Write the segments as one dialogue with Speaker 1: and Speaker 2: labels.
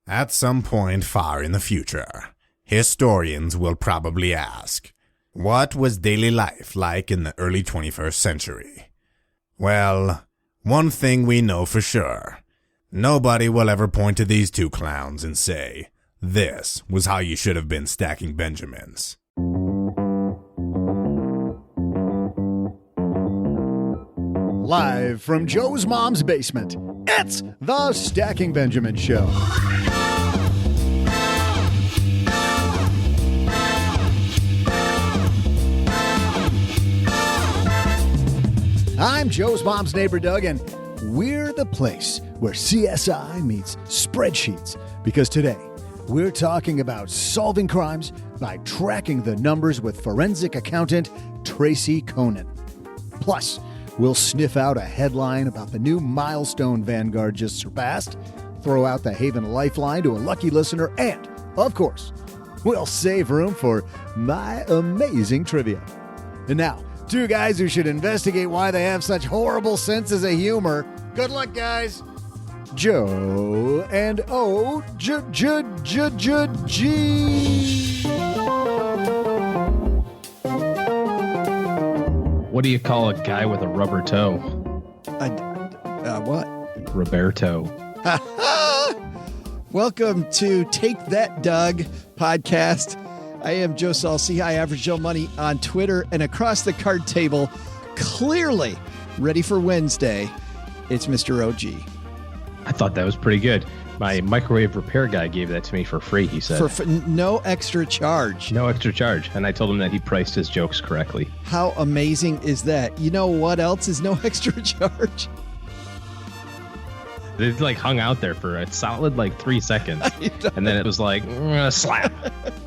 Speaker 1: At some point far in the future, historians will probably ask, what was daily life like in the early 21st century? Well, one thing we know for sure. Nobody will ever point to these two clowns and say, this was how you should have been stacking Benjamins.
Speaker 2: Live from Joe's mom's basement, it's the Stacking Benjamin Show. I'm Joe's mom's neighbor, Doug, and we're the place where CSI meets spreadsheets. Because today, we're talking about solving crimes by tracking the numbers with forensic accountant Tracy Coenen. Plus, we'll sniff out a headline about the new milestone Vanguard just surpassed, throw out the Haven Lifeline to a lucky listener, and, of course, we'll save room for my amazing trivia. And now, two guys who should investigate why they have such horrible senses of humor. Good luck, guys. Joe and O-G.
Speaker 3: What do you call a guy with a rubber toe?
Speaker 4: What?
Speaker 3: Roberto.
Speaker 4: Welcome to Take That, Doug podcast. I am Joe Salsi, High Average Joe Money on Twitter, and across the card table, clearly ready for Wednesday, it's Mr. OG.
Speaker 3: I thought that was pretty good. My microwave repair guy gave that to me for free, he said.
Speaker 4: For no extra charge.
Speaker 3: No extra charge. And I told him that he priced his jokes correctly.
Speaker 4: How amazing is that? You know what else is no extra charge?
Speaker 3: They hung out there for a solid 3 seconds. And then it was slap.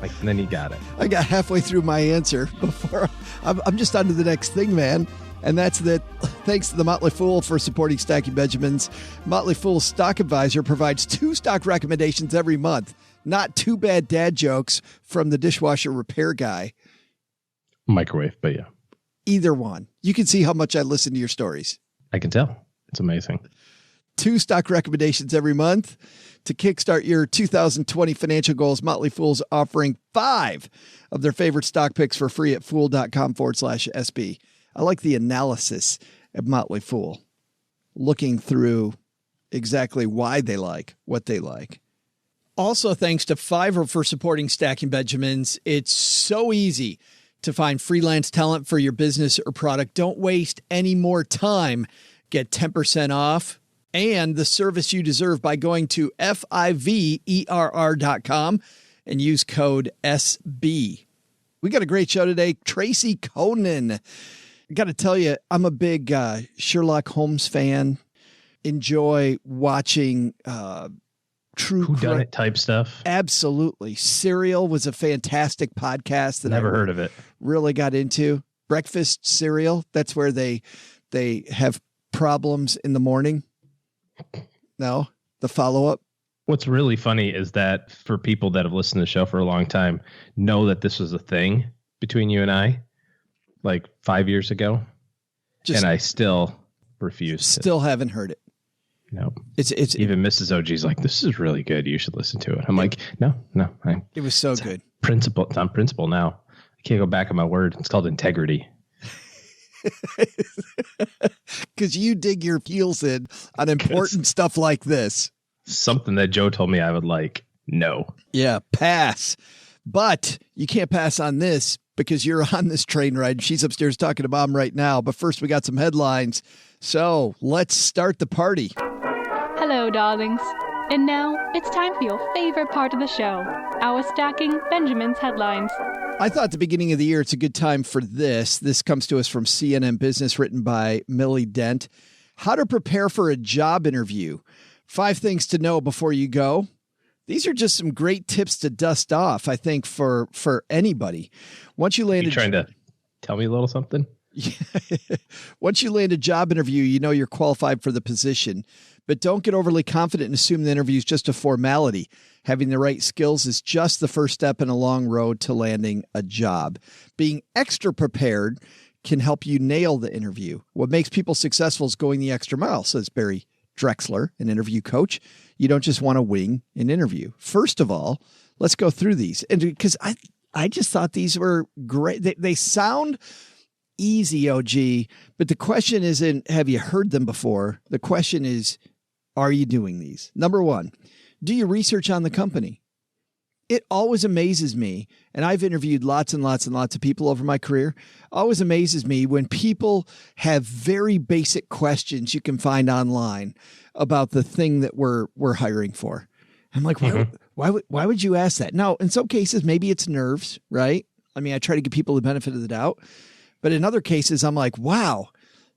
Speaker 3: And then he got it.
Speaker 4: I got halfway through my answer before I'm just on to the next thing, man. And that's that. Thanks to the Motley Fool for supporting Stacking Benjamins. Motley Fool's stock advisor provides 2 stock recommendations every month. Not too bad dad jokes from the dishwasher repair guy.
Speaker 3: Microwave, but yeah.
Speaker 4: Either one. You can see how much I listen to your stories.
Speaker 3: I can tell. It's amazing.
Speaker 4: 2 stock recommendations every month. To kickstart your 2020 financial goals, Motley Fool's offering 5 of their favorite stock picks for free at fool.com/SB. I like the analysis of Motley Fool, looking through exactly why they like what they like. Also, thanks to Fiverr for supporting Stacking Benjamins. It's so easy to find freelance talent for your business or product. Don't waste any more time. Get 10% off and the service you deserve by going to fiverr.com and use code SB. We got a great show today. Tracy Coenen. I got to tell you, I'm a big Sherlock Holmes fan. Enjoy watching true
Speaker 3: whodunit type stuff.
Speaker 4: Absolutely. Serial was a fantastic podcast that
Speaker 3: Never heard of it.
Speaker 4: Really got into. Breakfast Serial. That's where they have problems in the morning. No, the follow-up.
Speaker 3: What's really funny is that for people that have listened to the show for a long time, know that this was a thing between you and I. 5 years ago, and I still refuse.
Speaker 4: Still haven't heard it.
Speaker 3: No,
Speaker 4: it's
Speaker 3: even Mrs. OG's like, this is really good. You should listen to it. I'm like, no.
Speaker 4: It was so good.
Speaker 3: Principle. It's on principle now. I can't go back on my word. It's called integrity.
Speaker 4: Because you dig your heels in on important stuff like this.
Speaker 3: Something that Joe told me I would like. No.
Speaker 4: Yeah, pass. But you can't pass on this because you're on this train ride. She's upstairs talking to Mom right now. But first, we got some headlines. So let's start the party.
Speaker 5: Hello, darlings. And now it's time for your favorite part of the show, our Stacking Benjamins headlines.
Speaker 4: I thought at the beginning of the year, it's a good time for this. This comes to us from CNN Business, written by Millie Dent. How to prepare for a job interview. 5 things to know before you go. These are just some great tips to dust off, I think, for anybody. Once you land,
Speaker 3: you trying to tell me a little something?
Speaker 4: Once you land a job interview, you know you're qualified for the position. But don't get overly confident and assume the interview is just a formality. Having the right skills is just the first step in a long road to landing a job. Being extra prepared can help you nail the interview. What makes people successful is going the extra mile, says Barry Drexler, an interview coach. You don't just want to wing an interview. First of all, let's go through these. And because I just thought these were great. They sound easy, OG, but the question isn't, have you heard them before? The question is, are you doing these? Number one, do you research on the company? It always amazes me, and I've interviewed lots and lots and lots of people over my career. Always amazes me when people have very basic questions you can find online about the thing that we're hiring for. I'm like, why would you ask that? Now, in some cases, maybe it's nerves, right? I mean, I try to give people the benefit of the doubt. But in other cases, I'm like, wow,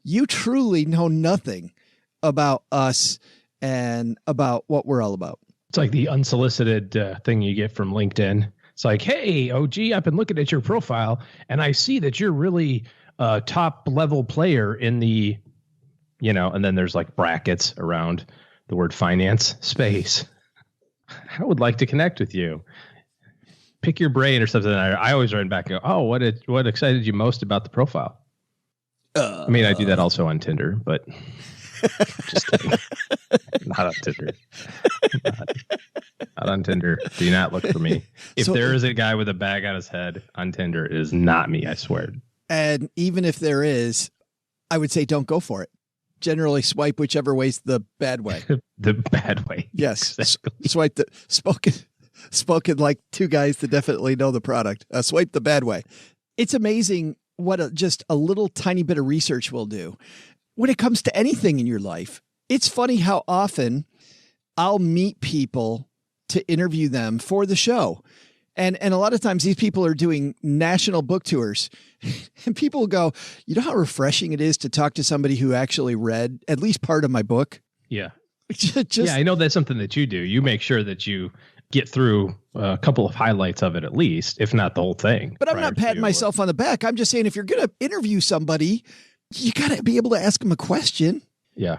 Speaker 4: you truly know nothing about us and about what we're all about.
Speaker 3: It's like the unsolicited thing you get from LinkedIn. It's like, hey, OG, I've been looking at your profile and I see that you're really a top level player in the, and then there's like brackets around the word finance space. I would like to connect with you. Pick your brain or something. I always write back and go, oh, what excited you most about the profile? I mean, I do that also on Tinder, but just kidding. Not on Tinder. Not on Tinder. Do not look for me. If there is a guy with a bag on his head on Tinder, it is not me, I swear. And
Speaker 4: even if there is, I would say don't go for it. Generally swipe whichever way's the bad way.
Speaker 3: The bad way.
Speaker 4: Yes. Exactly. Swipe the spoken like two guys that definitely know the product. Swipe the bad way. It's amazing what just a little tiny bit of research will do when it comes to anything in your life. It's funny how often I'll meet people to interview them for the show. And a lot of times these people are doing national book tours and people will go, you know how refreshing it is to talk to somebody who actually read at least part of my book?
Speaker 3: Yeah. Yeah, I know that's something that you do. You make sure that you get through a couple of highlights of it at least, if not the whole thing.
Speaker 4: But I'm not patting myself on the back. I'm just saying, if you're going to interview somebody, you got to be able to ask them a question.
Speaker 3: Yeah.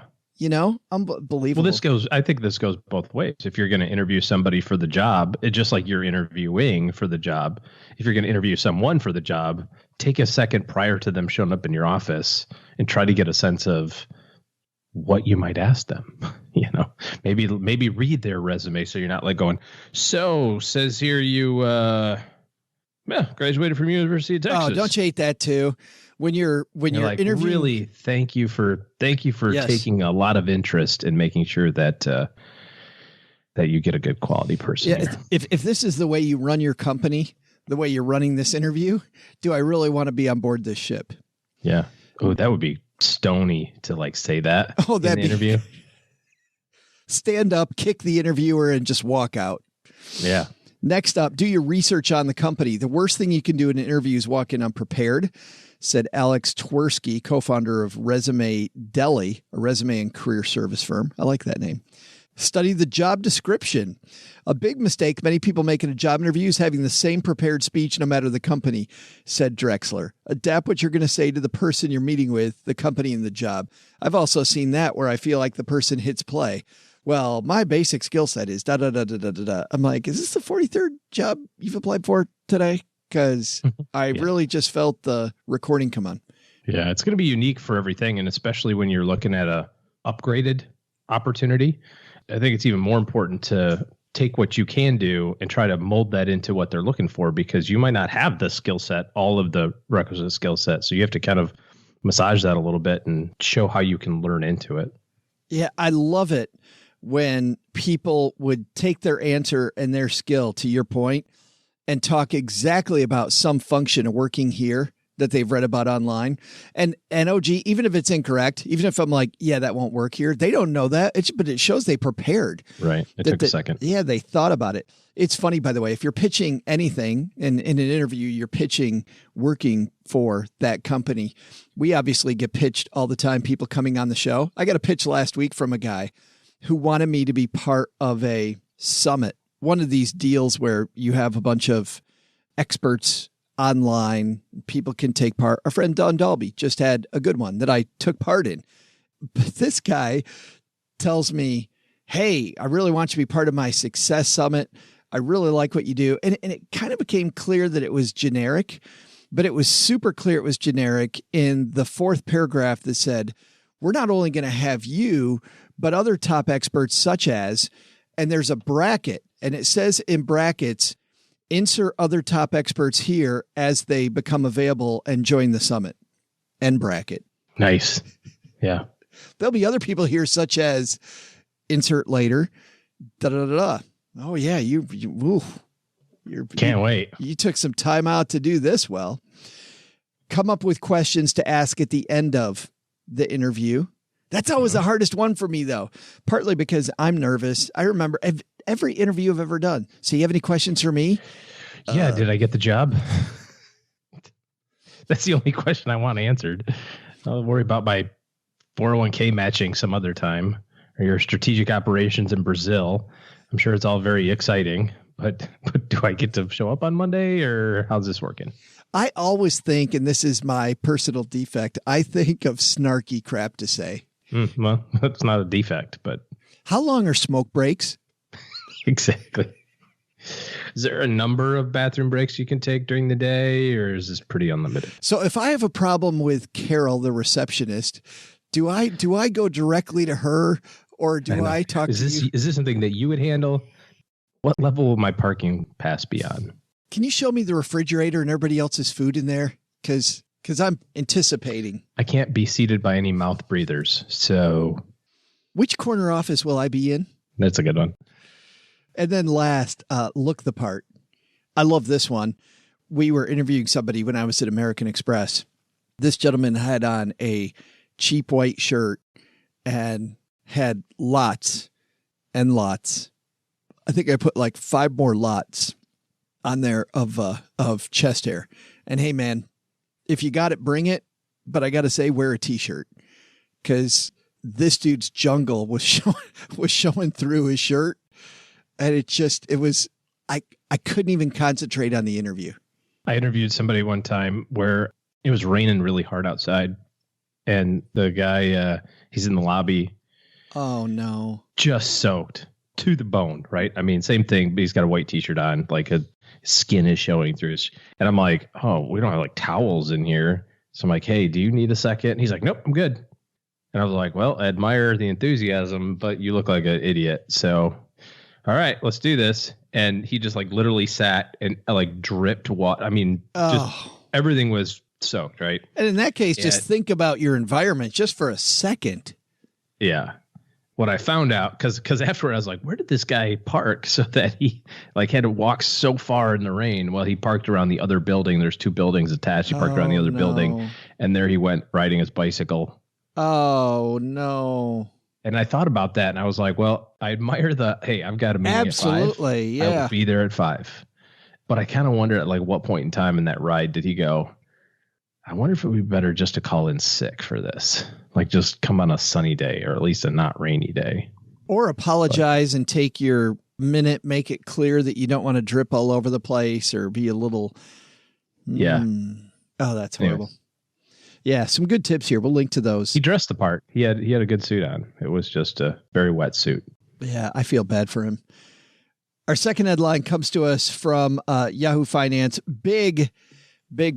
Speaker 4: Unbelievable.
Speaker 3: Well, I think this goes both ways. If you're going to interview somebody for the job, it's just like you're interviewing for the job. If you're going to interview someone for the job, take a second prior to them showing up in your office and try to get a sense of what you might ask them. Maybe read their resume so you're not like going, so says here you graduated from University of Texas.
Speaker 4: Oh, don't you hate that too? When you're
Speaker 3: like,
Speaker 4: interviewing,
Speaker 3: really, thank you for yes. taking a lot of interest in making sure that you get a good quality person.
Speaker 4: Yeah, if this is the way you run your company, the way you're running this interview, do I really want to be on board this ship?
Speaker 3: Yeah. Oh, that would be stony to like say that.
Speaker 4: Oh, that'd
Speaker 3: in the interview.
Speaker 4: Stand up, kick the interviewer, and just walk out.
Speaker 3: Yeah.
Speaker 4: Next up, do your research on the company. The worst thing you can do in an interview is walk in unprepared, said Alex Twersky, co-founder of Resume Deli, a resume and career service firm. I like that name. Study the job description. A big mistake many people make in a job interview is having the same prepared speech no matter the company, said Drexler. Adapt what you're going to say to the person you're meeting with, the company, and the job. I've also seen that where I feel like the person hits play. Well, my basic skill set is da-da-da-da-da-da. I'm like, is this the 43rd job you've applied for today? Because I really just felt the recording come on.
Speaker 3: Yeah, it's going to be unique for everything. And especially when you're looking at a upgraded opportunity, I think it's even more important to take what you can do and try to mold that into what they're looking for, because you might not have the skill set, all of the requisite skill set. So you have to kind of massage that a little bit and show how you can learn into it.
Speaker 4: Yeah, I love it when people would take their answer and their skill, to your point, and talk exactly about some function of working here that they've read about online. And OG, even if it's incorrect, even if I'm like, yeah, that won't work here, they don't know that. But it shows they prepared.
Speaker 3: Right. It took a second.
Speaker 4: Yeah, they thought about it. It's funny, by the way, if you're pitching anything in an interview, you're pitching working for that company. We obviously get pitched all the time, people coming on the show. I got a pitch last week from a guy who wanted me to be part of a summit, one of these deals where you have a bunch of experts online, people can take part. Our friend Don Dalby just had a good one that I took part in. But this guy tells me, hey, I really want you to be part of my success summit. I really like what you do. And it kind of became clear that it was generic, but it was super clear it was generic in the fourth paragraph that said, we're not only going to have you, but other top experts such as, and there's a bracket, and it says in brackets, insert other top experts here as they become available and join the summit. End bracket.
Speaker 3: Nice. Yeah.
Speaker 4: There'll be other people here such as insert later. Da, da, da, da. Oh yeah. You
Speaker 3: Can't wait.
Speaker 4: You took some time out to do this. Well, come up with questions to ask at the end of the interview. That's always the hardest one for me, though, partly because I'm nervous. I remember every interview I've ever done. So you have any questions for me?
Speaker 3: Yeah. Did I get the job? That's the only question I want answered. I'll worry about my 401k matching some other time, or your strategic operations in Brazil. I'm sure it's all very exciting, but do I get to show up on Monday, or how's this working?
Speaker 4: I always think, and this is my personal defect, I think of snarky crap to say.
Speaker 3: Well, that's not a defect, but.
Speaker 4: How long are smoke breaks?
Speaker 3: Exactly. Is there a number of bathroom breaks you can take during the day, or is this pretty unlimited?
Speaker 4: So if I have a problem with Carol, the receptionist, do I go directly to her, or do I talk to you?
Speaker 3: Is this something that you would handle? What level will my parking pass be on?
Speaker 4: Can you show me the refrigerator and everybody else's food in there? Because I'm anticipating.
Speaker 3: I can't be seated by any mouth breathers. So
Speaker 4: which corner office will I be in?
Speaker 3: That's a good one.
Speaker 4: And then last, look the part. I love this one. We were interviewing somebody when I was at American Express. This gentleman had on a cheap white shirt and had lots and lots. I think I put like 5 more lots on there of chest hair. And hey, man, if you got it, bring it. But I got to say, wear a t-shirt, because this dude's jungle was showing through his shirt. And I couldn't even concentrate on the interview.
Speaker 3: I interviewed somebody one time where it was raining really hard outside, and the guy, he's in the lobby.
Speaker 4: Oh no. Just
Speaker 3: soaked to the bone, right? I mean, same thing, but he's got a white t-shirt on, like his skin is showing through his, and I'm like, oh, we don't have like towels in here. So I'm like, hey, do you need a second? And he's like, nope, I'm good. And I was like, well, I admire the enthusiasm, but you look like an idiot. So, all right, let's do this. And he just like literally sat and like dripped water. I mean, just everything was soaked, right?
Speaker 4: And in that case, just think about your environment just for a second.
Speaker 3: Yeah. What I found out, because afterward I was like, where did this guy park so that he like had to walk so far in the rain? Well, he parked around the other building. There's 2 buildings attached. He parked around the other building, and there he went riding his bicycle.
Speaker 4: Oh, no.
Speaker 3: And I thought about that, and I was like, well, I admire hey, I've got a meeting at 5.
Speaker 4: Absolutely, yeah.
Speaker 3: I will be there at 5. But I kind of wonder at like what point in time in that ride did he go, I wonder if it would be better just to call in sick for this. Like just come on a sunny day, or at least a not rainy day.
Speaker 4: Or apologize and take your minute, make it clear that you don't want to drip all over the place or be a little.
Speaker 3: Yeah.
Speaker 4: Oh, that's horrible. Anyway. Yeah. Some good tips here. We'll link to those.
Speaker 3: He dressed the part. He had a good suit on. It was just a very wet suit.
Speaker 4: Yeah. I feel bad for him. Our second headline comes to us from Yahoo Finance. Big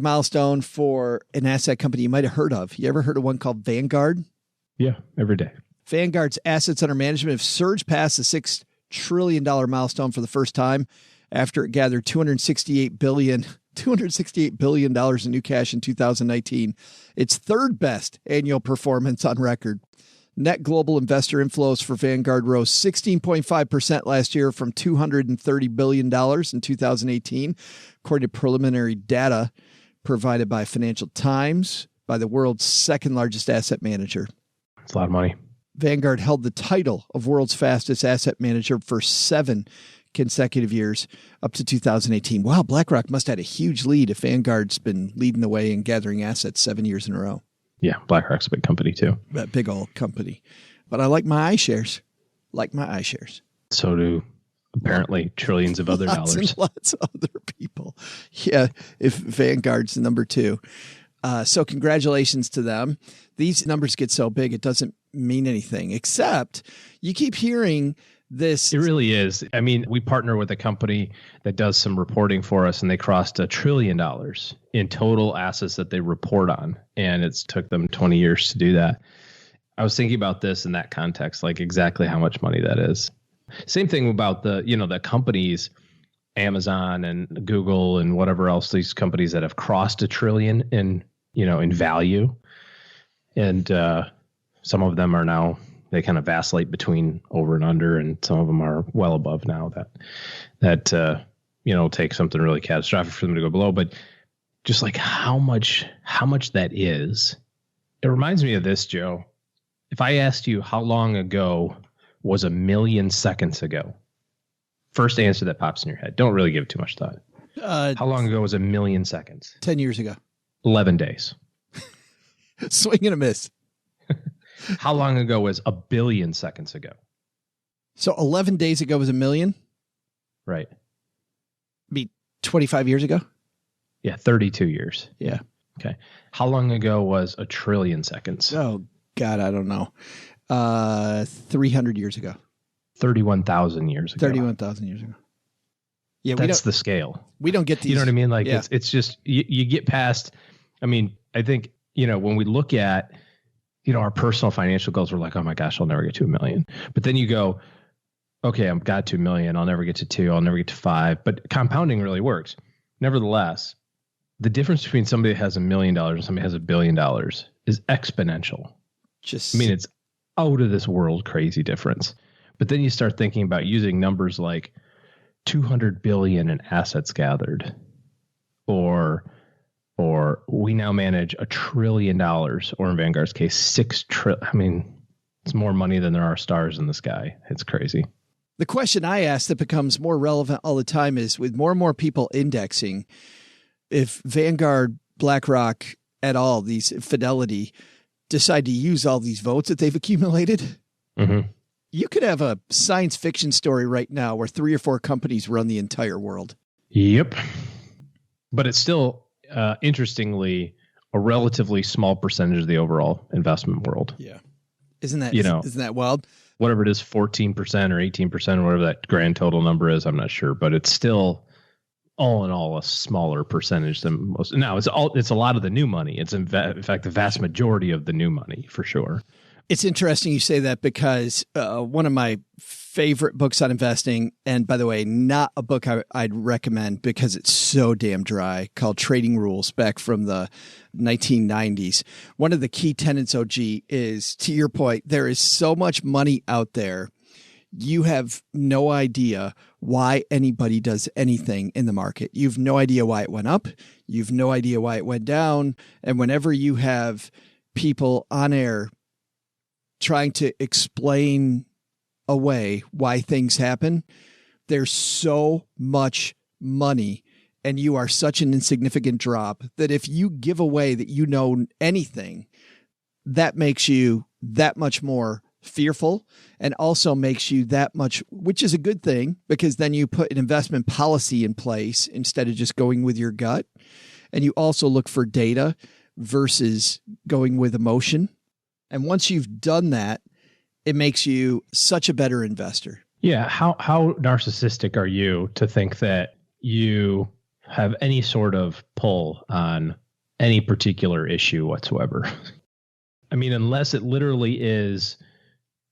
Speaker 4: milestone for an asset company you might have heard of. You ever heard of one called Vanguard?
Speaker 3: Yeah, every day.
Speaker 4: Vanguard's assets under management have surged past the $6 trillion milestone for the first time after it gathered $268 billion in new cash in 2019. Its third best annual performance on record. Net global investor inflows for Vanguard rose 16.5% last year from $230 billion in 2018, according to preliminary data provided by Financial Times, by the world's second largest asset manager.
Speaker 3: It's a lot of money.
Speaker 4: Vanguard held the title of world's fastest asset manager for 7 consecutive years up to 2018. Wow, BlackRock must have had a huge lead if Vanguard's been leading the way in gathering assets 7 years in a row.
Speaker 3: Yeah, BlackRock's a big company too.
Speaker 4: A big old company. But I like my iShares. So
Speaker 3: do apparently trillions of other dollars.
Speaker 4: And lots of other people. Yeah, if Vanguard's number 2. So congratulations to them. These numbers get so big, it doesn't mean anything, except you keep hearing this.
Speaker 3: It really is. I mean, we partner with a company that does some reporting for us, and they crossed $1 trillion in total assets that they report on. And it's took them 20 years to do that. I was thinking about this in that context, like exactly how much money that is. Same thing about the companies, Amazon and Google and whatever else, these companies that have crossed $1 trillion in value. And some of them are now, they kind of vacillate between over and under, and some of them are well above now that take something really catastrophic for them to go below. But just like how much that is, it reminds me of this, Joe. If I asked you how long ago was 1,000,000 seconds ago, first answer that pops in your head. Don't really give it too much thought. How long ago was 1,000,000 seconds?
Speaker 4: 10 years ago.
Speaker 3: 11 days.
Speaker 4: Swing and a miss.
Speaker 3: How long ago was 1,000,000,000 seconds ago?
Speaker 4: So 11 days ago was 1,000,000?
Speaker 3: Right.
Speaker 4: Be 25 years ago?
Speaker 3: Yeah, 32 years.
Speaker 4: Yeah.
Speaker 3: Okay. How long ago was 1 trillion seconds?
Speaker 4: Oh, God, I don't know. 300 years ago.
Speaker 3: 31,000 years ago.
Speaker 4: 31,000 years ago. Yeah,
Speaker 3: that's the scale.
Speaker 4: We don't get these.
Speaker 3: You know what I mean? Like
Speaker 4: yeah.
Speaker 3: it's just, you get past, I mean, I think, when we look at, our personal financial goals, we're like, oh my gosh, I'll never get to 1 million. But then you go, okay, I've got to 1 million. I'll never get to 2. I'll never get to 5. But compounding really works. Nevertheless, the difference between somebody that has $1 million and somebody that has $1 billion is exponential. It's out of this world crazy difference. But then you start thinking about using numbers like 200 billion in assets gathered, or we now manage $1 trillion, or in Vanguard's case, 6 trillion. I mean, it's more money than there are stars in the sky. It's crazy.
Speaker 4: The question I ask that becomes more relevant all the time is, with more and more people indexing, if Vanguard, BlackRock, et al., these Fidelity, decide to use all these votes that they've accumulated, you could have a science fiction story right now where 3 or 4 companies run the entire world.
Speaker 3: Yep. But it's still, interestingly, a relatively small percentage of the overall investment world.
Speaker 4: Yeah. Isn't that wild?
Speaker 3: Whatever it is, 14% or 18%, whatever that grand total number is, I'm not sure, but it's still all in all a smaller percentage than most. Now it's a lot of the new money. It's in fact the vast majority of the new money for sure.
Speaker 4: It's interesting you say that, because one of my favorite books on investing, and by the way, not a book I'd recommend because it's so damn dry, called Trading Rules, back from the 1990s. One of the key tenets, OG, is, to your point, there is so much money out there. You have no idea why anybody does anything in the market. You've no idea why it went up. You've no idea why it went down. And whenever you have people on air trying to explain away why things happen, there's so much money and you are such an insignificant drop that if you give away that you know anything, that makes you that much more fearful, and also makes you that much, which is a good thing, because then you put an investment policy in place instead of just going with your gut. And you also look for data versus going with emotion. And once you've done that, it makes you such a better investor.
Speaker 3: Yeah. How narcissistic are you to think that you have any sort of pull on any particular issue whatsoever? I mean, unless it literally is,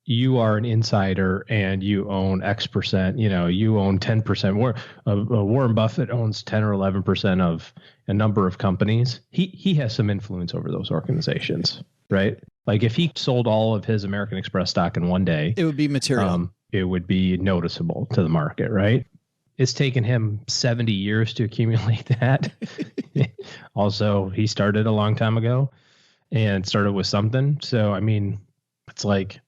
Speaker 3: you are an insider and you own X percent, you own 10%. Warren Buffett owns 10 or 11% of a number of companies. He has some influence over those organizations, right? Like if he sold all of his American Express stock in one day,
Speaker 4: it would be material.
Speaker 3: It would be noticeable to the market, right? It's taken him 70 years to accumulate that. Also, he started a long time ago and started with something. So, I mean, it's like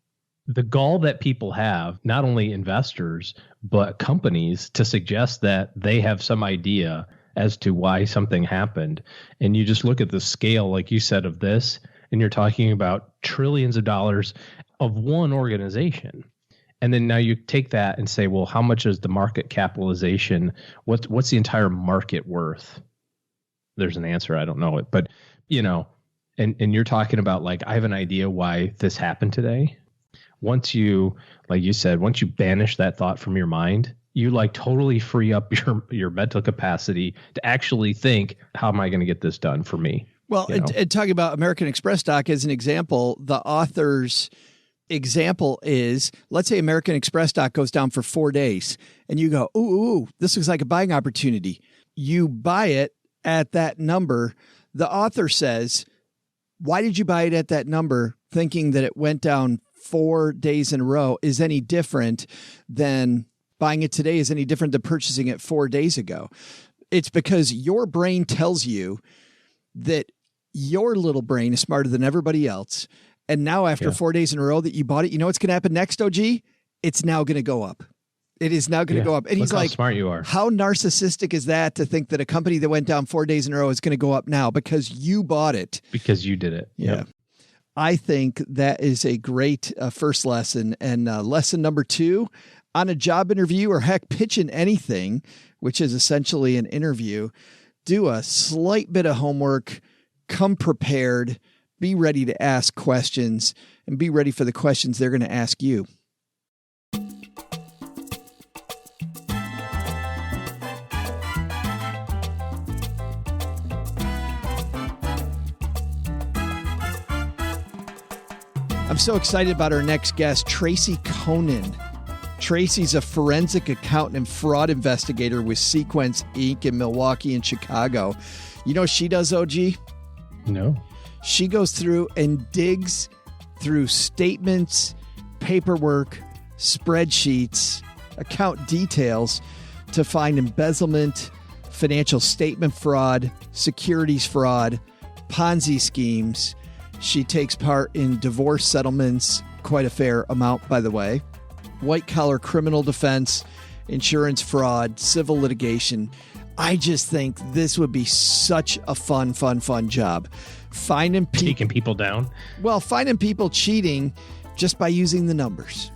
Speaker 3: the gall that people have, not only investors, but companies, to suggest that they have some idea as to why something happened. And you just look at the scale, like you said, of this, and you're talking about trillions of dollars of one organization. And then now you take that and say, well, how much is the market capitalization? What's the entire market worth? There's an answer. I don't know it, but and you're talking about, like, I have an idea why this happened today. Once you, like you said, once you banish that thought from your mind, you like totally free up your mental capacity to actually think, how am I going to get this done for me?
Speaker 4: Well, and talking about American Express stock as an example, the author's example is, let's say American Express stock goes down for 4 days and you go, ooh, this looks like a buying opportunity. You buy it at that number. The author says, why did you buy it at that number thinking that it went down 4 days in a row is any different than buying it today is any different than purchasing it 4 days ago? It's because your brain tells you that your little brain is smarter than everybody else. And now after 4 days in a row that you bought it, you know what's going to happen next, OG? It's now going to go up. It is now going to go up. And he's like,
Speaker 3: how smart you are.
Speaker 4: How narcissistic is that to think that a company that went down 4 days in a row is going to go up now because you bought it?
Speaker 3: Because you did it.
Speaker 4: Yeah. Yep. I think that is a great first lesson. And lesson number 2, on a job interview or heck, pitching anything, which is essentially an interview, do a slight bit of homework, come prepared, be ready to ask questions, and be ready for the questions they're going to ask you. I'm so excited about our next guest, Tracy Coenen. Tracy's a forensic accountant and fraud investigator with Sequence Inc. in Milwaukee and Chicago. You know what she does, OG?
Speaker 3: No.
Speaker 4: She goes through and digs through statements, paperwork, spreadsheets, account details to find embezzlement, financial statement fraud, securities fraud, Ponzi schemes. She takes part in divorce settlements, quite a fair amount, by the way, white-collar criminal defense, insurance fraud, civil litigation. I just think this would be such a fun job. Finding people,
Speaker 3: taking people down.
Speaker 4: Well, finding people cheating just by using the numbers.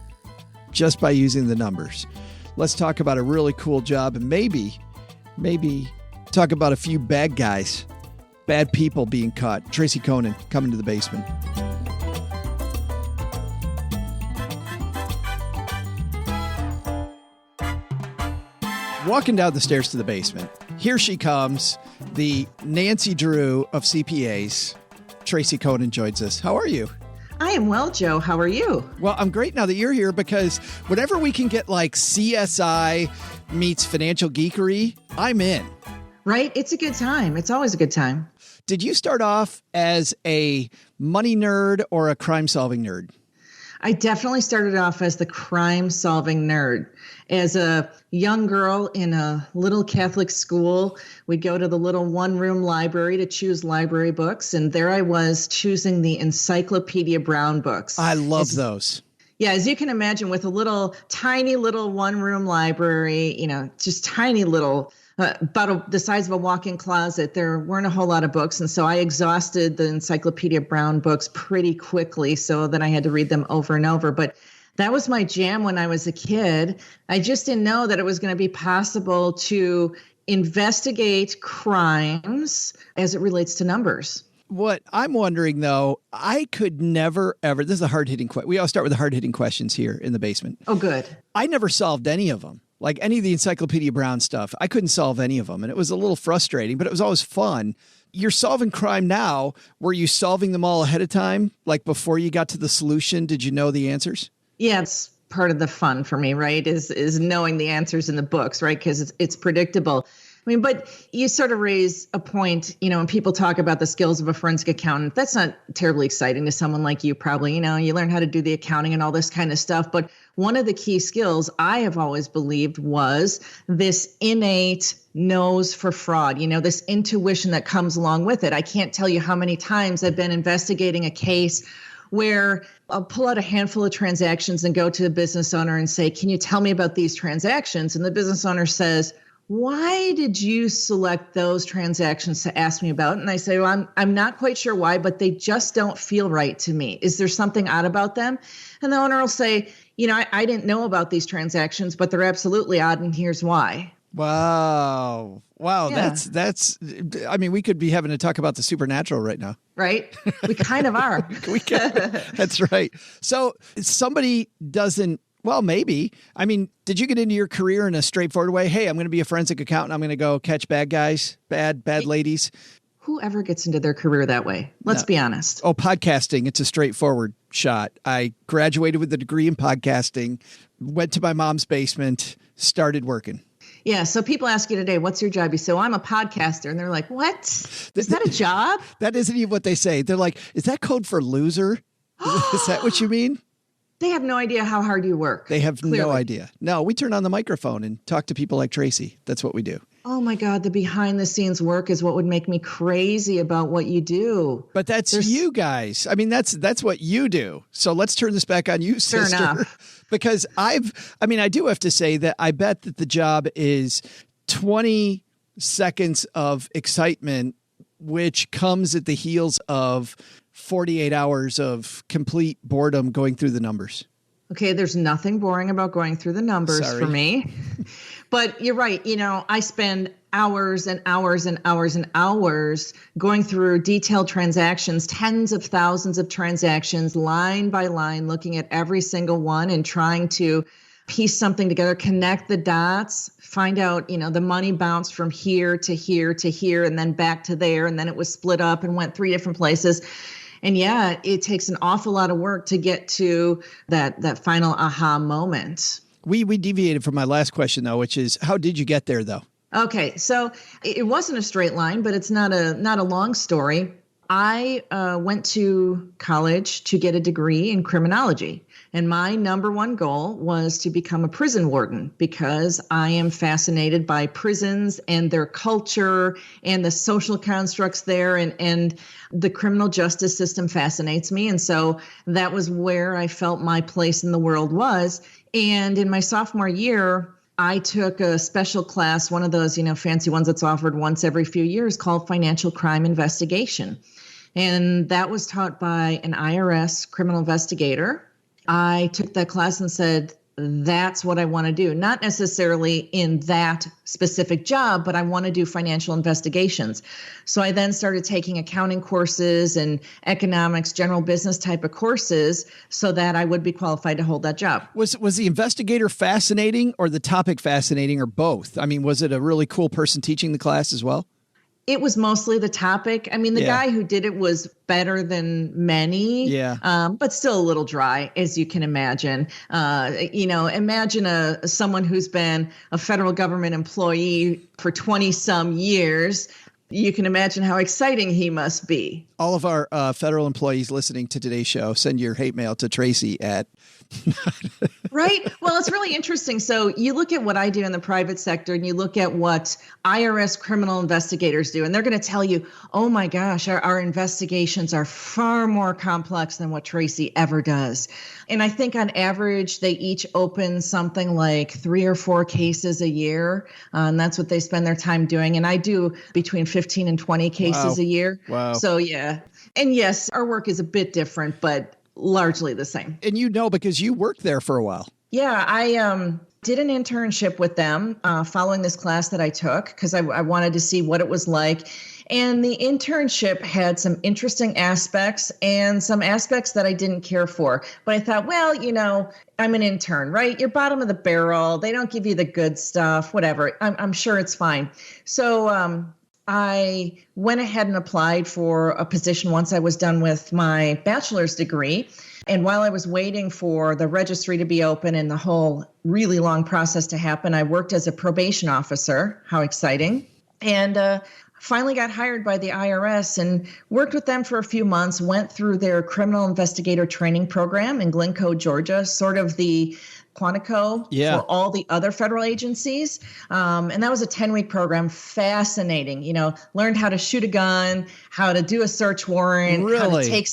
Speaker 4: Let's talk about a really cool job and maybe talk about a few bad guys, bad people being caught. Tracy Coenen coming to the basement. Walking down the stairs to the basement. Here she comes, the Nancy Drew of CPAs. Tracy Coenen joins us. How are you?
Speaker 6: I am well, Joe. How are you?
Speaker 4: Well, I'm great now that you're here because whenever we can get like CSI meets financial geekery, I'm in.
Speaker 6: Right? It's a good time. It's always a good time.
Speaker 4: Did you start off as a money nerd or a crime-solving nerd?
Speaker 6: I definitely started off as the crime-solving nerd. As a young girl in a little Catholic school, we'd go to the little one-room library to choose library books, and there I was choosing the Encyclopedia Brown books.
Speaker 4: I love those.
Speaker 6: Yeah, as you can imagine, with a tiny little one-room library, just tiny little, about the size of a walk-in closet, there weren't a whole lot of books. And so I exhausted the Encyclopedia Brown books pretty quickly so that I had to read them over and over. But that was my jam when I was a kid. I just didn't know that it was going to be possible to investigate crimes as it relates to numbers.
Speaker 4: What I'm wondering, though, I could never, ever, this is a hard-hitting question. We all start with the hard-hitting questions here in the basement.
Speaker 6: Oh, good.
Speaker 4: I never solved any of them. Like any of the Encyclopedia Brown stuff, I couldn't solve any of them. And it was a little frustrating, but it was always fun. You're solving crime now. Were you solving them all ahead of time? Like before you got to the solution, did you know the answers?
Speaker 6: Yeah, it's part of the fun for me, right? Is knowing the answers in the books, right? Because it's predictable. I mean, but you sort of raise a point, when people talk about the skills of a forensic accountant, that's not terribly exciting to someone like you probably. You learn how to do the accounting and all this kind of stuff. But one of the key skills I have always believed was this innate nose for fraud, this intuition that comes along with it. I can't tell you how many times I've been investigating a case where I'll pull out a handful of transactions and go to the business owner and say, can you tell me about these transactions? And the business owner says, why did you select those transactions to ask me about? And I say, well, I'm not quite sure why, but they just don't feel right to me. Is there something odd about them? And the owner will say, I didn't know about these transactions, but they're absolutely odd, and here's why.
Speaker 4: Wow.
Speaker 6: Yeah.
Speaker 4: That's, I mean, we could be having to talk about the supernatural right now.
Speaker 6: Right? We kind of are.
Speaker 4: We can. That's right. So somebody doesn't, well, maybe. I mean, did you get into your career in a straightforward way? Hey, I'm going to be a forensic accountant. I'm going to go catch bad guys, bad ladies.
Speaker 6: whoever gets into their career that way? Let's be honest.
Speaker 4: Oh, podcasting. It's a straightforward shot. I graduated with a degree in podcasting, went to my mom's basement, started working.
Speaker 6: Yeah. So people ask you today, what's your job? You say, well, I'm a podcaster. And they're like, what? Is that a job?
Speaker 4: That isn't even what they say. They're like, is that code for loser? Is that what you mean?
Speaker 6: They have no idea how hard you work.
Speaker 4: They have no idea. No, we turn on the microphone and talk to people like Tracy. That's what we do.
Speaker 6: Oh my God, the behind the scenes work is what would make me crazy about what you do.
Speaker 4: But that's you guys. I mean, that's what you do. So let's turn this back on you, sister.
Speaker 6: Fair enough.
Speaker 4: Because I do have to say that I bet that the job is 20 seconds of excitement, which comes at the heels of 48 hours of complete boredom going through the numbers.
Speaker 6: Okay, there's nothing boring about going through the numbers for me. But you're right. You know, I spend hours and hours and hours and hours going through detailed transactions, tens of thousands of transactions, line by line, looking at every single one and trying to piece something together, connect the dots, find out, you know, the money bounced from here to here to here and then back to there. And then it was split up and went 3 different places. And yeah, it takes an awful lot of work to get to that final aha moment.
Speaker 4: We deviated from my last question, though, which is, how did you get there, though?
Speaker 6: Okay, so it wasn't a straight line, but it's not a long story. I went to college to get a degree in criminology. And my number one goal was to become a prison warden because I am fascinated by prisons and their culture and the social constructs there. And the criminal justice system fascinates me. And so that was where I felt my place in the world was. And in my sophomore year, I took a special class, one of those, you know, fancy ones that's offered once every few years called financial crime investigation. And that was taught by an IRS criminal investigator. I took that class and said, that's what I want to do. Not necessarily in that specific job, but I want to do financial investigations. So I then started taking accounting courses and economics, general business type of courses so that I would be qualified to hold that job.
Speaker 4: Was the investigator fascinating or the topic fascinating or both? I mean, was it a really cool person teaching the class as well?
Speaker 6: It was mostly the topic. I mean, the guy who did it was better than many, but still a little dry, as you can imagine. You know, imagine someone who's been a federal government employee for 20 some years. You can imagine how exciting he must be.
Speaker 4: All of our federal employees listening to today's show, send your hate mail to Tracy at...
Speaker 6: Right. Well, it's really interesting. So you look at what I do in the private sector and you look at what IRS criminal investigators do, and they're going to tell you, oh my gosh, our investigations are far more complex than what Tracy ever does. And I think on average, they each open something like 3 or 4 cases a year. And that's what they spend their time doing. And I do between 15 and 20 cases a year.
Speaker 4: Wow.
Speaker 6: So yeah. And yes, our work is a bit different, but largely the same.
Speaker 4: And you know, because you worked there for a while.
Speaker 6: Yeah, I did an internship with them following this class that I took because I wanted to see what it was like. And the internship had some interesting aspects and some aspects that I didn't care for. But I thought, well, you know, I'm an intern, right? You're bottom of the barrel. They don't give you the good stuff, whatever. I'm sure it's fine. So I went ahead and applied for a position once I was done with my bachelor's degree. And while I was waiting for the registry to be open and the whole really long process to happen, I worked as a probation officer. How exciting. And finally got hired by the IRS and worked with them for a few months, went through their criminal investigator training program in Glencoe, Georgia, sort of the Quantico for all the other federal agencies. And that was a 10-week program. Fascinating. You know, learned how to shoot a gun, how to do a search warrant, how to take